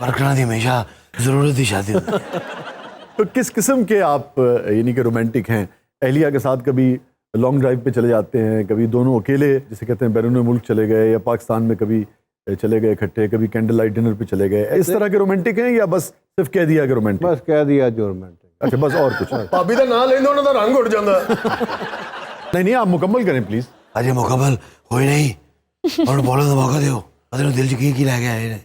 S2: वर्करां दी हमेशा जरूरत की शादी होती है।
S1: तो किस किस्म के आप यानी कि रोमांटिक हैं? अहलिया के साथ कभी लॉन्ग ड्राइव पे चले जाते हैं, कभी दोनों अकेले जिसे कहते हैं बैरून मुल्क चले गए, या पाकिस्तान में कभी चले गए इकट्ठे, कभी कैंडल लाइट डिनर पे चले गए, इस तरह के रोमांटिक हैं, या बस सिर्फ कह दिया कि रोमांटिक?
S6: बस कह दिया जो रोमांटिक।
S1: अच्छा बस, और कुछ
S4: ਭਾਬੀ ਦਾ ਨਾਂ ਲੈਂਦੇ ਉਹਨਾਂ ਦਾ ਰੰਗ ਉੱਡ ਜਾਂਦਾ।
S1: नहीं? आप मुकम्मल करें प्लीज।
S2: अजय मुकम्मल हो ही नहीं, और बोलो तो मौका दो, मतलब दिल च की लग गया है।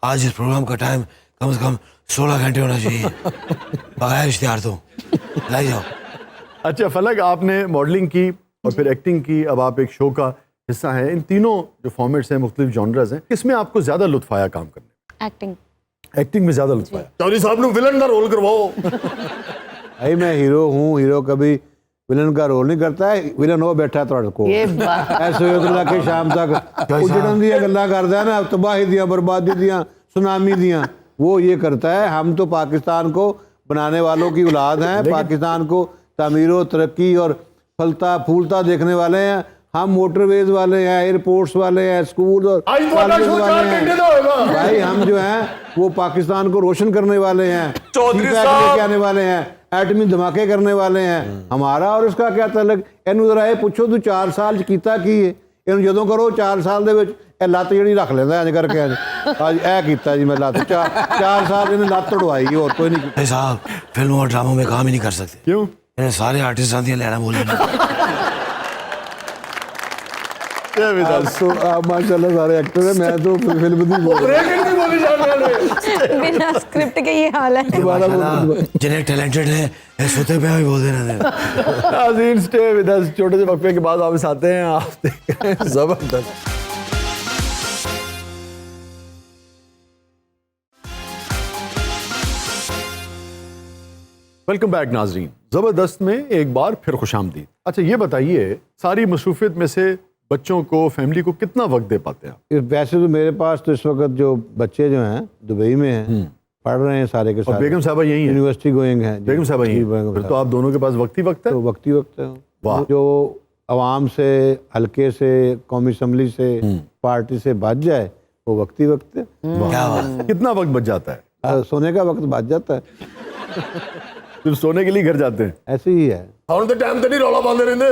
S2: आज इस प्रोग्राम का टाइम कम से कम 16 घंटे होना चाहिए, बगैर इश्तिहार तो लाई जाओ।
S1: अच्छा फलक, आपने मॉडलिंग की और फिर एक्टिंग की, अब आप एक शो का हिस्सा हैं। इन तीनों जो फॉर्मेट्स हैं, मुख्तलिफ जॉनर्स हैं, किसमें आपको ज्यादा लुत्फ आया काम करने में?
S5: एक्टिंग।
S1: एक्टिंग में ज्यादा लुत्फ आया?
S4: ਚੌਧਰੀ ਸਾਹਿਬ ਨੂੰ ਵਿਲਨ ਦਾ ਰੋਲ ਕਰਵਾਓ।
S6: भाई मैं हीरो हूँ, हीरो कभी विलन का रोल नहीं करता है। विलन वो बैठा थोड़े को ऐसे उतला के शाम तक उजड़न दियां गल्लां करदा है ना, तबाही दियां, बर्बादी दियां, सुनामी दियां, वो ये करता है। हम तो पाकिस्तान को बनाने वालों की औलाद हैं, पाकिस्तान को तामीर व तरक्की और फलता फूलता देखने वाले हैं। हम मोटरवेज वाले हैं, एयरपोर्ट्स वाले हैं, स्कूल और
S4: आज ਤੁਹਾਡਾ
S6: कॉलेज
S4: ਸ਼ੋ 4
S6: वाले
S4: ਘੰਟੇ
S6: हैं।
S4: ਦਾ ਹੋਏਗਾ।
S6: भाई हम जो हैं वो पाकिस्तान को रोशन करने वाले हैं,
S3: चौधरी
S6: सीपैक
S3: साहब।
S6: लेके आने वाले हैं, एटमी धमाके करने वाले हैं। हमारा और इसका क्या तलक? ਇਹਨੂੰ ਜ਼ਰਾ ਇਹ ਪੁੱਛੋ ਤੂੰ 4 ਸਾਲ ਚ ਕੀਤਾ ਕੀ ਹੈ? ਇਹਨੂੰ ਜਦੋਂ ਕਰੋ 4 ਸਾਲ ਦੇ ਵਿੱਚ ਇਹ ਲੱਤ ਜਿਹੜੀ ਰੱਖ ਲੈਂਦਾ ਇੰਜ ਕਰਕੇ ਅੱਜ ਇਹ ਕੀਤਾ ਜੀ ਮੈਂ ਲੱਤ 4 ਸਾਲ ਇਹਨੇ ਲੱਤ ਤੜਵਾਈ, ਹੋਰ ਕੋਈ नहीं।
S2: भाई साहब फिल्मों और ड्रामों में काम ही नहीं कर सकते,
S1: क्यों?
S2: इन्हें सारे आर्टिस्ट आती है लेना बोलना।
S6: तो आप माशाल्लाह सारे एक्टर हैं, मैं तो फिल्म नहीं बोल रहा।
S4: ब्रेक नहीं बोली जाने वाले।
S5: बिना स्क्रिप्ट के ये हाल है।
S2: जिन्हें टैलेंटेड है ये सोते पे भी बोल देना।
S1: नाज़रीन स्टे विद अस। छोटे से वक्फे के बाद वापस आते हैं, आप देख रहे हैं जबरदस्त। वेलकम बैक नाजरीन। जबरदस्त में एक बार फिर खुशामदीद। अच्छा ये बताइए, सारी मसरूफियत में से बच्चों को, फैमिली को कितना वक्त दे पाते हैं आप?
S6: वैसे तो मेरे पास तो इस वक्त जो बच्चे जो हैं दुबई में हैं, पढ़ रहे हैं सारे के
S1: और
S6: सारे,
S1: बेगम साहबा यही है?
S6: यूनिवर्सिटी गोइंग है।
S1: बेगम साहबा यही
S6: जी,
S1: है?
S6: बेगम
S1: फिर
S6: साहबा।
S1: तो आप दोनों के पास वक्त ही वक्त है।
S6: तो वक्त ही वक्त है।
S1: वाह।
S6: जो आवाम से, हल्के से, कौमी असम्बली से, पार्टी से बच जाए वो वक्त ही वक्त है।
S2: क्या बात।
S1: कितना वक्त बच जाता है?
S6: सोने का वक्त बच जाता है,
S1: फिर सोने के लिए घर जाते हैं।
S6: ऐसे ही है।
S4: ਹੁਣ ਤੇ ਟਾਈਮ ਤੇ ਨਹੀਂ ਰੌਲਾ ਪਾਉਂਦੇ ਰਹਿੰਦੇ।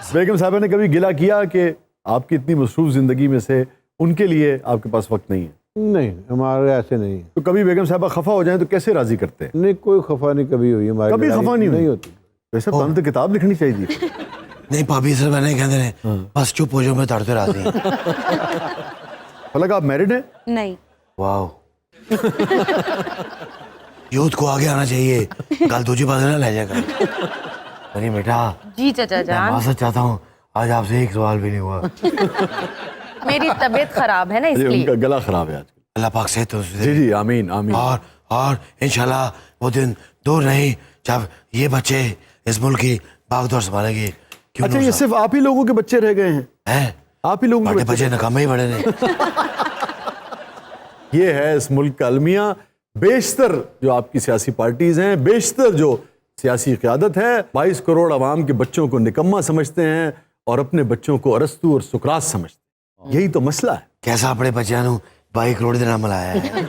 S1: बेगम साहबा ने कभी गिला किया कि आपकी इतनी मसरूफ जिंदगी में से उनके लिए आपके पास वक्त नहीं है?
S6: नहीं, हमारे ऐसे नहीं है।
S1: तो कभी बेगम साहबा खफा हो जाए तो कैसे राजी करते हैं?
S6: नहीं, कोई खफा नहीं कभी हुई हमारी
S1: कभी
S6: लड़ाई
S1: खफा नहीं हुई?
S6: होती।
S1: वैसे तो हम तो किताब लिखनी चाहिए।
S2: नहीं भाभी सर मैंने कहते ने बस चुप हो जाओ मैं तड़ते राजी हूं।
S1: फलक आप मैरिड हैं?
S5: नहीं।
S2: वाओ। यूथ को आगे आना चाहिए, कल दूसरी बात ना ले जाएगा। अरे बेटा
S7: जी चाचा
S2: मैं
S7: जान,
S2: माफी चाहता हूँ, आज आपसे एक सवाल भी नहीं हुआ।
S7: मेरी तबीयत खराब है ना
S1: अरे
S7: इसलिए।
S1: उनका गला खराब है आजकल।
S2: अल्लाह पाक से तो
S1: जी जी आमीन आमीन।
S2: और इंशाल्लाह वो दिन दूर नहीं जब ये बच्चे इस मुल्क की बागडोर संभालेंगे। क्यों
S1: अच्छा, ये सिर्फ आप ही लोगों के बच्चे रह गए हैं?
S2: हैं?
S1: आप ही लोगों के
S2: बड़े
S1: बच्चे?
S2: बच्चे नकामे ही बड़े ने।
S1: ये है इस मुल्क का अलमिया। बेशतर जो आपकी सियासी पार्टीज हैं, बेशतर जो सियासी क़यादत है, 22 करोड़ आवाम के बच्चों को निकम्मा समझते हैं और अपने बच्चों को अरस्तू और सुकरात समझते हैं। यही तो मसला है।
S2: कैसा अपने बच्चों को 22 करोड़ देना मिलाया है।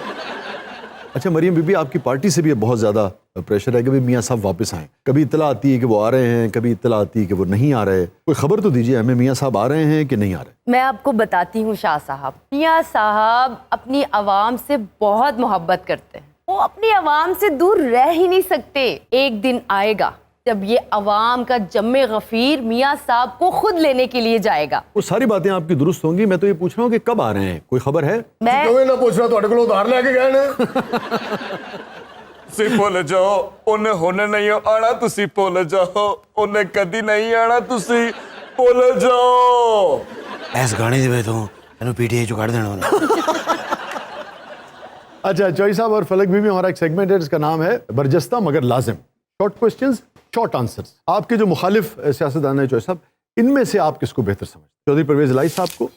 S1: अच्छा मरियम बीबी, आपकी पार्टी से भी बहुत ज़्यादा प्रेशर है कि भाई मियाँ साहब वापस आएँ। कभी इतला आती है कि वो आ रहे हैं, कभी इतला आती है कि वो नहीं आ रहे। कोई खबर तो दीजिए हमें, मियाँ साहब आ रहे हैं कि नहीं आ रहे?
S7: मैं आपको बताती हूँ शाह साहब, मियाँ साहब अपनी आवाम से बहुत मोहब्बत करते हैं। वो अपनी आवाम से दूर रह ही नहीं सकते। एक दिन आएगा जब ये आवाम का जम्मे गफीर मियाँ साहब को खुद लेने के लिए जाएगा।
S1: वो सारी बातें आपकी दुरुस्त होंगी। मैं तो ये पूछ रहा हूँ कि कब आ रहे हैं, कोई खबर है?
S7: मैं
S4: ਕਿਉਂ ਨਾ ਪੁੱਛਣਾ, ਤੁਹਾਡੇ ਕੋਲ ਉਧਾਰ ਲੈ ਕੇ ਗਏ ਨੇ।
S3: ਤੁਸੀਂ ਭੁੱਲ ਜਾਓ ਉਹਨੇ ਹੁਣ ਨਹੀਂ ਆਣਾ, ਤੁਸੀਂ ਭੁੱਲ ਜਾਓ ਉਹਨੇ ਕਦੀ ਨਹੀਂ ਆਣਾ, ਤੁਸੀਂ ਭੁੱਲ ਜਾਓ।
S2: ऐस गाने दे तो मैंने पीटीआई चो काट देना उन्हें।
S1: अच्छा चौई साहब और फलक बीबी, हमारा एक सेगमेंट है जिसका नाम है बरजस्ता मगर लाजिम। Short questions, short answers. आपके जो मुखालिफ सियासतदान है चौई साहब, इनमें से आप किसको बेहतर समझते? चौधरी परवेज इलाही साहब को,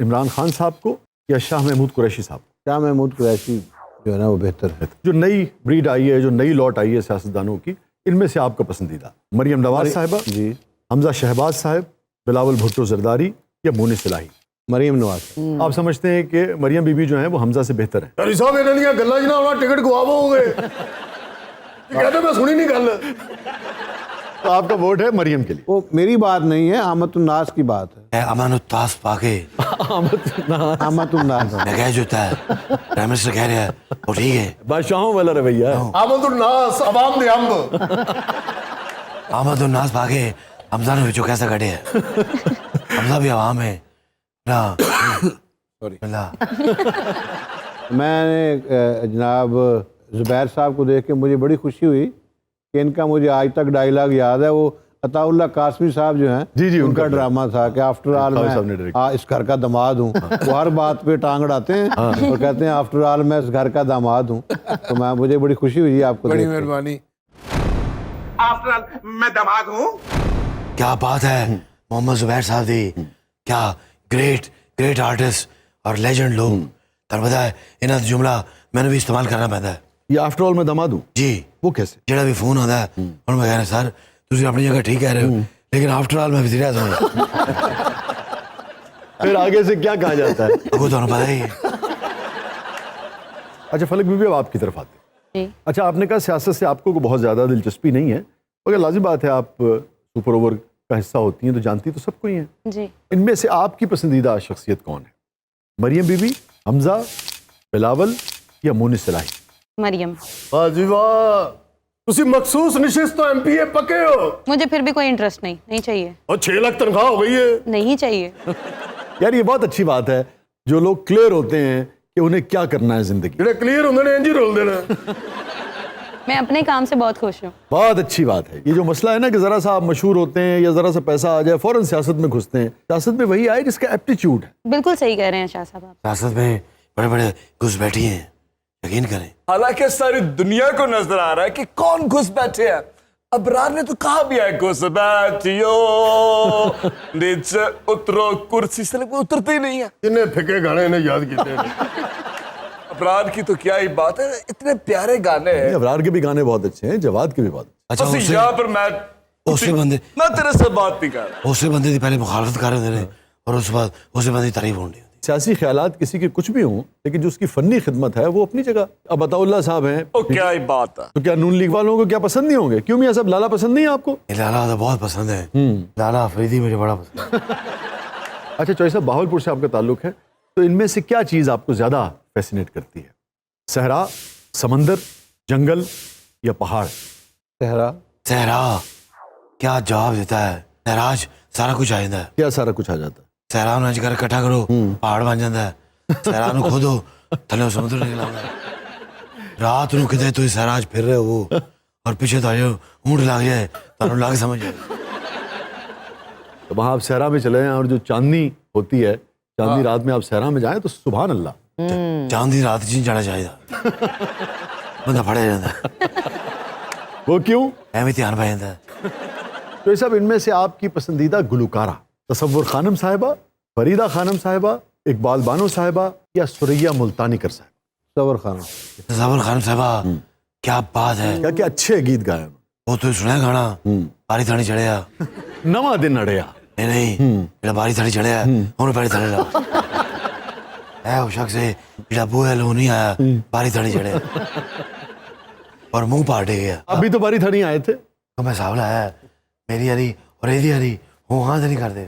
S1: इमरान खान साहब को, या शाह महमूद कुरैशी साहब को?
S6: शाह महमूद कुरैशी जो है ना वो बेहतर है।
S1: जो नई ब्रीड आई है, जो नई लौट आई है सियासतदानों की, इनमें से आपका पसंदीदा? मरियम नवाज साहिबा
S6: जी,
S1: हमजा शहबाज साहब, बिलावल भुट्टो जरदारी या मोनिस इलाही?
S6: मरियम नवाज।
S1: आप समझते हैं कि मरियम बीबी जो है वो हमजा से बेहतर है?
S4: ਹਰੀ ਸਾਹਿਬ ਇਹਨਾਂ ਦੀਆਂ ਗੱਲਾਂ 'ਚ ਨਾ ਆਉਣਾ, ਟਿਕਟ ਗਵਾਵੋਗੇ। ਕਹਿੰਦੇ मैं सुनी नहीं गल।
S1: तो आपका वोट है मरियम के लिए?
S6: वो मेरी बात नहीं है, आमतुन्नास की बात है।
S2: अमानुत्तास पाके
S6: आमतुन्नास।
S2: नगैज होता है, प्राइम मिनिस्टर कह रहा है वो ठीक है।
S1: बादशाहों वाला रवैया है।
S4: ਆਮਦ ਨਾਸ ਆਵਾਮ ਦੇ ਅੰਬ।
S2: अमानुत्तास पाके हमजा ने विचो कैसा कटे है। हमजा भी आवाम है ना।
S6: सॉरी। मैंने जनाब ज़ुबैर साहब को देख के मुझे बड़ी खुशी हुई कि इनका मुझे आज तक डायलॉग याद है। वो अताउल्ला कासमी साहब जो हैं,
S1: जी जी,
S6: उनका ड्रामा था कि आफ्टर ऑल
S1: खालिद साहब ने
S6: मैं
S1: direct
S6: इस घर का दामाद हूँ। वो हर बात पे टांग अड़ाते हैं और कहते हैं आफ्टर ऑल मैं इस घर का दामाद हूँ। तो मैं मुझे बड़ी खुशी हुई आपको
S4: बड़ी
S6: देख के।
S4: मेहरबानी।
S8: आफ्टर ऑल मैं दामाद हूँ।
S2: क्या बात है मोहम्मद जुबैर साहब दी, क्या ग्रेट आर्टिस्ट और लेजेंड लोग। तर पता है इन्हें जुमला मैंने भी इस्तेमाल करना पैदा है।
S1: ये आफ्टर ऑल मैं दामाद हूँ,
S2: जी
S1: वो कैसे?
S2: जेड़ा भी फोन आता है और मैं कह रहा सर तुम अपनी जगह ठीक कह रहे हो, लेकिन आफ्टर ऑल मैं वज़ीर आज़म हूं।
S1: फिर आगे से क्या कहा जाता है?
S2: वो तो पता ही है।
S1: अच्छा फलक बीबी, अब आपकी तरफ आते हैं।
S5: जी।
S1: अच्छा, आपने कहा सियासत से आपको बहुत ज़्यादा दिलचस्पी नहीं है, मगर लाजिम बात है आप सुपर ओवर का हिस्सा होती हैं तो जानती तो सबको ही हैं।
S5: जी।
S1: इनमें से आपकी पसंदीदा शख्सियत कौन है? मरियम बीबी, हमजा, बिलावल या मोनिस इलाही?
S5: मरियम।
S4: वाह जी वाह, ਤੁਸੀਂ मखसूस नशिस्त तो एमपीए पक्के हो।
S5: मुझे फिर भी कोई इंटरेस्ट नहीं चाहिए।
S4: और 6 लाख तनख्वाह हो गई है।
S5: नहीं चाहिए।
S1: यार ये बहुत अच्छी बात है जो लोग क्लियर होते हैं कि उन्हें क्या करना है जिंदगी।
S4: ਜਿਹੜੇ ਕਲੀਅਰ ਹੁੰਦੇ ਨੇ ਇੰਜ ਹੀ ਰੋਲ ਦੇਣਾ।
S5: मैं अपने काम से बहुत खुश हूँ।
S1: बहुत अच्छी बात है। ये जो मसला है ना कि जरा सा आप मशहूर होते हैं या जरा सा पैसा आ जाए फौरन सियासत में घुसते हैं। सियासत में वही आए जिसका एप्टीट्यूड है।
S5: बिल्कुल सही कह रहे हैं शाह साहब आप।
S2: सियासत में बड़े बड़े घुस बैठी हैं, यकीन करें।
S3: हालांकि सारी दुनिया को नजर आ रहा है कि कौन घुस बैठे हैं। अबरार ने तो कहा भी है घुस बैठियो, नीचे उतरो कुर्सी से, लेकिन उतरते ही नहीं है।
S4: जिन्हें फिके गाने ने याद किए हैं।
S3: अबरार की तो क्या ही बात है, इतने प्यारे गाने हैं।
S1: अबरार के भी गाने बहुत अच्छे हैं, जवाद के भी बहुत अच्छे
S2: अच्छा
S3: बस
S2: उससे
S3: यहाँ पर मैं
S2: ਉਸੇ ਬੰਦੇ
S3: मैं तेरे से बात नहीं कर रहा।
S2: ਉਸੇ ਬੰਦੇ ਦੀ ਪਹਿਲੇ ਮੁਖਾਲਫਤ ਕਰ ਰਹੇ ਨੇ और उस बाद उसे बंदी तारीफ होनी
S1: सियासी ख्यालात किसी के कुछ भी हों, लेकिन जो उसकी फनी खिदमत है वो अपनी जगह। अब अताउल्लाह साहब हैं,
S3: ओ क्या ही बात है।
S1: तो क्या नून लीग वालों को क्या पसंद नहीं होंगे? क्यों मियां साहब, लाला पसंद नहीं है आपको?
S2: लाला तो बहुत पसंद है, लाला अफरीदी मुझे बड़ा पसंद है।
S1: अच्छा चौधरी साहब, बहावलपुर से आपका ताल्लुक है, तो इनमें से क्या चीज़ आपको ज़्यादा फैसिनेट करती है? सहरा, समंदर, जंगल या पहाड़?
S6: सहरा।
S2: सहरा क्या जवाब देता है, सहराज सारा कुछ आ जाता है।
S1: क्या सारा कुछ आ जाता है?
S2: सहरा ਨੂੰ ਕਰ ਇਕੱਠਾ ਕਰੋ ਪਹਾੜ ਬਣ ਜਾਂਦਾ ਹੈ, सहरा ਨੂੰ ਖੋਦੋ ਥੱਲੇ ਸਮੁੰਦਰ ਨਿਕਲ ਆਉਂਦਾ ਹੈ। ਰਾਤ ਨੂੰ ਕਿਤੇ ਤੁਸੀਂ सहरा 'ਚ ਫਿਰ ਰਹੇ ਹੋ और पीछे तो आयो ऊँट लग जाए तो लग समझ जाए।
S1: तो वहाँ आप सहरा में चले जाएं और जो चांदनी होती है, चांदनी रात में आप सहरा में जाएं तो सुभान अल्लाह।
S2: चांदी रात च जाना चाहिए, बंदा फड़िया जाता है।
S1: वो क्यों?
S2: एवं ध्यान पै जाता है।
S1: तो ये सब इनमें से आपकी पसंदीदा गुलकारा तसव्वुर खानम साहिबा, फरीदा खानम साहिबा, इकबाल बानो साहिबा या सुरैया मुल्तानीकर साहिबा?
S6: तसव्वुर खानम।
S2: तसव्वुर खानम साहिबा, क्या बात है,
S1: क्या क्या अच्छे गीत गाए उन्होंने।
S2: वो तो सुना गाना बारी थानी चढ़िया
S1: नवा दिन अड़िया।
S2: नहीं जेड़ा बारी थानी चढ़िया उन्होंने पैरी थले ला है वो शख्स है जेड़ा बूहे लो नहीं आया बारी थानी चढ़िया और मुंह पाटे गया।
S1: अभी तो बारी थानी आए थे।
S2: तो मैं साहब लाया मेरी हरी और एदी हरी वो हाँ से नहीं करते।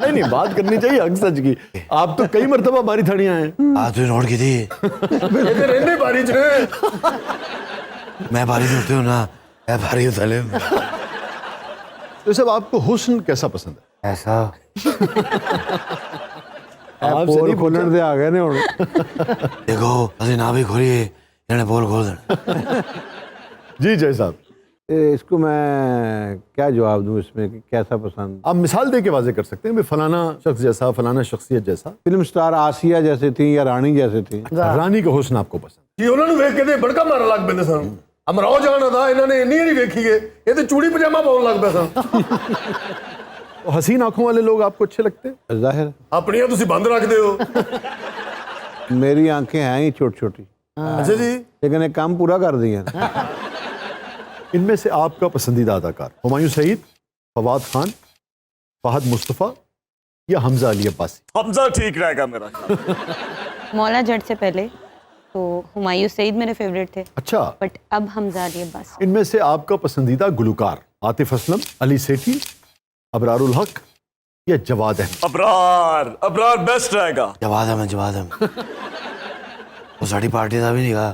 S1: नहीं नहीं, बात करनी चाहिए हक सच की। आप तो कई मरतबा बारी थानी आए हैं।
S2: आज तुझे नोट की थी
S4: रहने बारी च
S2: मैं बारी से उठते हूँ ना, मैं बारी उतले
S1: तो सब आपको हुस्न कैसा पसंद है?
S2: ऐसा
S1: आपसे नहीं
S6: खोलने दे आ गए ने हुण।
S2: देखो असि ना भी खोलिए इन्होंने बोल खोल देना।
S1: जी जय साहब,
S6: इसको मैं क्या जवाब दूं इसमें कि कैसा पसंद?
S1: आप मिसाल दे के वाजे कर सकते हैं, फलाना शख्स जैसा, फलाना शख्सियत जैसा।
S6: फिल्म स्टार आसिया जैसे थी या रानी जैसे थी।
S1: रानी का हुस्न आपको पसंद?
S4: ਜੀ ਉਹਨਾਂ ਨੂੰ ਵੇਖ ਕੇ ਤੇ ਬੜਕਾ ਮਾਰਨ ਲੱਗ ਪੈਂਦੇ ਸਨ। ਅਮਰਾਓ ਜਾਣਾ ਦਾ ਇਹਨਾਂ ਨੇ ਇੰਨੀ ਨਹੀਂ ਵੇਖੀ ਏ, ਇਹ ਤੇ ਚੂੜੀ ਪਜਾਮਾ ਪਾਉਣ ਲੱਗ ਪਏ ਸਨ।
S1: तो हसीन आंखों वाले लोग आपको अच्छे लगते हैं?
S6: जाहिर
S4: ਆਪਣੀਆਂ ਤੁਸੀਂ ਬੰਦ ਰੱਖਦੇ ਹੋ।
S6: मेरी आंखें हैं ही छोटी छोटी,
S4: ਅੱਛਾ ਜੀ।
S6: लेकिन एक काम पूरा कर दिए।
S1: इनमें से आपका पसंदीदा अदाकार हुमायूं सईद, फवाद खान, फहद मुस्तफ़ा या हमजा अली अब्बासी?
S3: हमजा ठीक रहेगा मेरा।
S5: मौला जट से पहले तो हुमायूं सईद मेरे फेवरेट थे,
S1: अच्छा,
S5: बट अब हमजा अली अब्बासी।
S1: इनमें से आपका पसंदीदा गुलकार आतिफ असलम, अली सेठी, अबरारुल हक या जवाद अहमद?
S3: अबरार अबरार बेस्ट रहेगा।
S2: जवाद है वो साड़ी पार्टी का भी नहीं कहा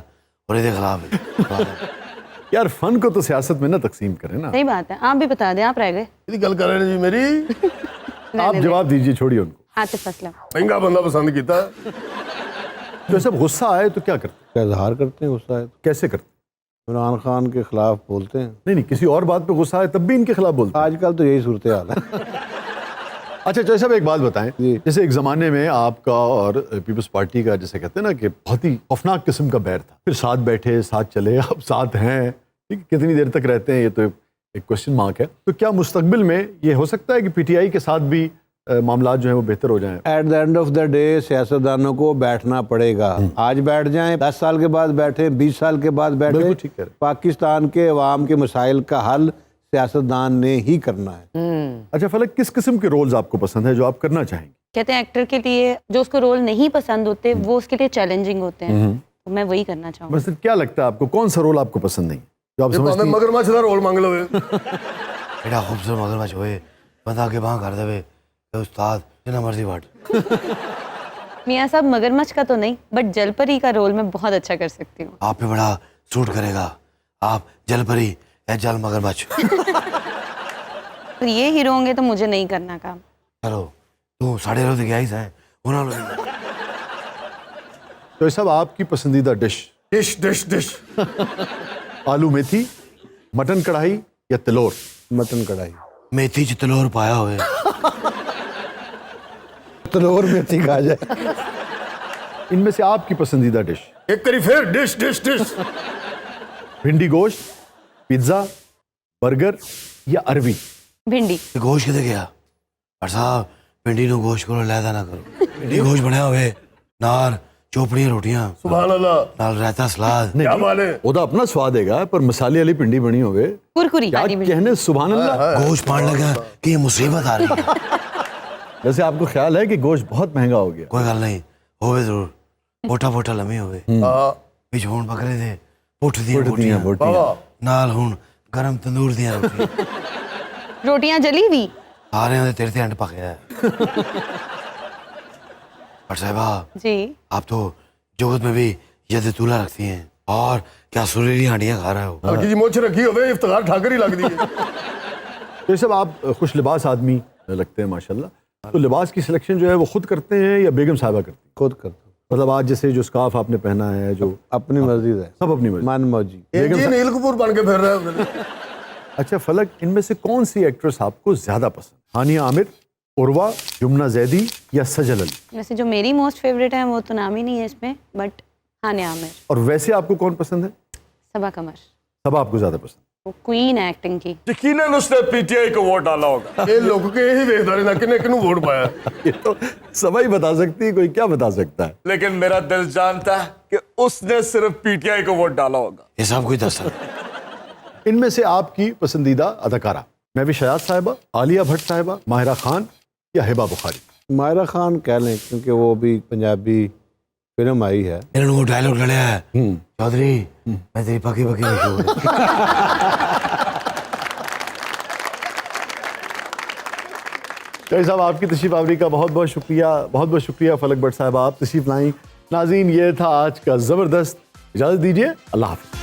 S2: और ये खिलाफ है। जवाद अहमद।
S1: यार फन को तो सियासत में ना तकसीम करें ना।
S5: सही बात है, आप भी बता दें, आप रह गए।
S4: ਇਹਦੀ ਗੱਲ ਕਰ ਰਹੇ ਨੇ ਜੀ ਮੇਰੀ।
S1: आप जवाब दीजिए, छोड़िए उनको।
S5: आतिफ असलम।
S4: ਮਹਿੰਗਾ ਬੰਦਾ ਪਸੰਦ ਕੀਤਾ।
S1: तो सब गुस्सा आए तो क्या करते हैं?
S6: का इजहार करते हैं गुस्सा है तो
S1: कैसे करते हैं?
S6: इमरान खान के खिलाफ बोलते हैं।
S1: नहीं नहीं, किसी और बात पे गुस्सा आए तब भी इनके खिलाफ बोलते हैं।
S6: आजकल तो यही सूरत हाल है।
S1: अच्छा जैसे साहब एक बात बताएं,
S6: जी।
S1: जैसे एक ज़माने में आपका और पीपल्स पार्टी का जैसे कहते हैं ना कि बहुत ही खौफनाक किस्म का बैर था, फिर साथ बैठे साथ चले, अब साथ हैं, ठीक है, कितनी देर तक रहते हैं ये तो एक क्वेश्चन मार्क है। तो क्या मुस्तकबिल में ये हो सकता है कि पीटीआई के साथ भी मामला जो है वो बेहतर हो जाएं?
S6: At the end of the day सियासतदानों को बैठना पड़ेगा। आज बैठ जाएं, 10 साल के बाद बैठे, 20 साल के बाद
S1: बिल्कुल
S6: बैठे,
S1: ठीक कह रहे हैं।
S6: पाकिस्तान के अवाम के मसाइल का हल सियासतदान ने ही करना है।
S1: अच्छा फलक, किस किस्म के रोल्स आपको पसंद है जो आप करना चाहेंगे?
S5: कहते हैं एक्टर के लिए जो उसको रोल नहीं पसंद होते वो उसके लिए चैलेंजिंग होते हैं, तो मैं वही करना चाहूँगी।
S1: बस क्या लगता है आपको, कौन सा रोल आपको पसंद नहीं जो आप
S4: ਇਹ ਭਾਵੇਂ
S1: समझती हैं?
S4: ਮਗਰਮੱਛ ਦਾ ਰੋਲ ਮੰਗ ਲਵੇ।
S2: एडा खूबसूरत मगरमच्छ होए बंदा के बाँ कर देवे तो उस्ताद जितना मर्जी बांट।
S5: मियाँ साहब मगरमच्छ का तो नहीं, बट जलपरी का रोल मैं बहुत अच्छा कर सकती हूँ।
S2: आप पे बड़ा सूट करेगा, आप जलपरी या जल मगरमच्छ।
S5: तो ये हीरो होंगे तो मुझे नहीं करना काम।
S2: चलो तू साढ़े रोज गया ही है उन्होंने
S1: तो ये सब आपकी पसंदीदा डिश?
S4: Dish dish dish.
S1: आलू मेथी, मटन कढ़ाई या तिलोर?
S6: मटन कढ़ाई।
S2: मेथी च तलोर पाया हुए
S6: तलोर मेथी खा जाए।
S1: इनमें से आपकी पसंदीदा डिश?
S4: ਇੱਕ ਵਾਰੀ ਫੇਰ डिश डिश डिश।
S1: भिंडी गोश्त, पिज्ज़ा, बर्गर या अरवी?
S5: भिंडी।
S2: गोश्त कितने गया पर साहब भिंडी नु गोश्त करो लैदा ना करो। भिंडी गोश्त बनया हुए नार चोपड़ियां रोटियां
S4: सुभान अल्लाह,
S2: नाल रायता सलाद।
S4: क्या बात है।
S1: ਉਹਦਾ ਆਪਣਾ ਸਵਾਦ ਹੈਗਾ ਪਰ ਮਸਾਲੇ ਵਾਲੀ ਪਿੰਡੀ ਬਣੀ ਹੋਵੇ
S5: कुरकुरी
S1: क्या
S5: खानी मिलती
S1: कहने सुभान अल्लाह।
S2: गोश्त पान लगा कि ये मुसीबत आ रही है।
S1: वैसे आपको ख्याल है कि गोश्त बहुत महंगा हो गया?
S2: कोई गल नहीं, होवे जरूर, मोटा मोटा लम्हे होवे,
S4: हाँ,
S2: विच होण बकरे दे पुठ दियां
S1: पुठ दियां
S2: बोटियां,
S1: बोटियां।
S4: वाह,
S2: नाल हुण गरम तंदूर दियां रोटियां।
S5: रोटियां जली हुई।
S2: सारे दे तेरे ते अंड पकया है। पर साहिबा,
S5: जी
S2: आप तो जोगत में भी यद तूला रखती हैं और क्या सुरीली हांडियां खा रहे हो।
S4: हल्की जी मुछ रखी होवे इफ्तार ठाकर ही लगती है।
S1: तो ये सब आप खुश लिबास आदमी लगते हैं माशाल्लाह। तो लिबास की सिलेक्शन जो है वो खुद करते हैं या बेगम साहिबा करती हैं?
S6: खुद करता हूँ,
S1: मतलब आज जैसे जो स्कार्फ आपने पहना है, जो
S6: अपनी मर्जी है,
S1: सब अपनी मर्जी।
S6: मन मौजी।
S4: जी नील कपूर बन के फिर रहे हैं।
S1: अच्छा फलक, इनमें से कौन सी एक्ट्रेस आपको ज्यादा पसंद? हानिया आमिर, उर्वा, युमना जैदी या सजल अली?
S5: वैसे जो मेरी मोस्ट फेवरेट है वो तो नाम ही नहीं है इसमें, बट हानिया आमिर।
S1: और वैसे आपको कौन पसंद है?
S5: सबा कमर,
S1: सब आपको ज्यादा पसंद?
S5: वो क्वीन है एक्टिंग की।
S3: यकीनन उसने पीटीआई को वोट डाला होगा।
S4: ये लोग के यही देखता रहना किन्ने किन्नू वोट पाया।
S1: ये तो सभी बता सकती है, कोई क्या बता सकता है।
S3: लेकिन मेरा दिल जानता है कि उसने सिर्फ पीटीआई को वोट डाला होगा।
S2: ये सब कोई दस सकता।
S1: इनमें से आपकी पसंदीदा अदाकारा? महवी शयाद साहिबा, आलिया भट्ट साहिबा, माहिरा खान या हिबा बुखारी?
S6: मायरा खान कह लें क्योंकि वो भी पंजाबी फिल्म आई है।
S2: इन्होंने वो डायलॉग लड़िया है, चौधरी मैं तेरी पकी पकी मशहूर।
S1: तो साहब आपकी तशरीफ आवरी का बहुत बहुत शुक्रिया, बहुत बहुत शुक्रिया फलक भट्ट साहब, आप तशरीफ लाई। नाज़रीन, ये था आज का ज़बरदस्त। इजाज़त दीजिए, अल्लाह हाफ़िज़।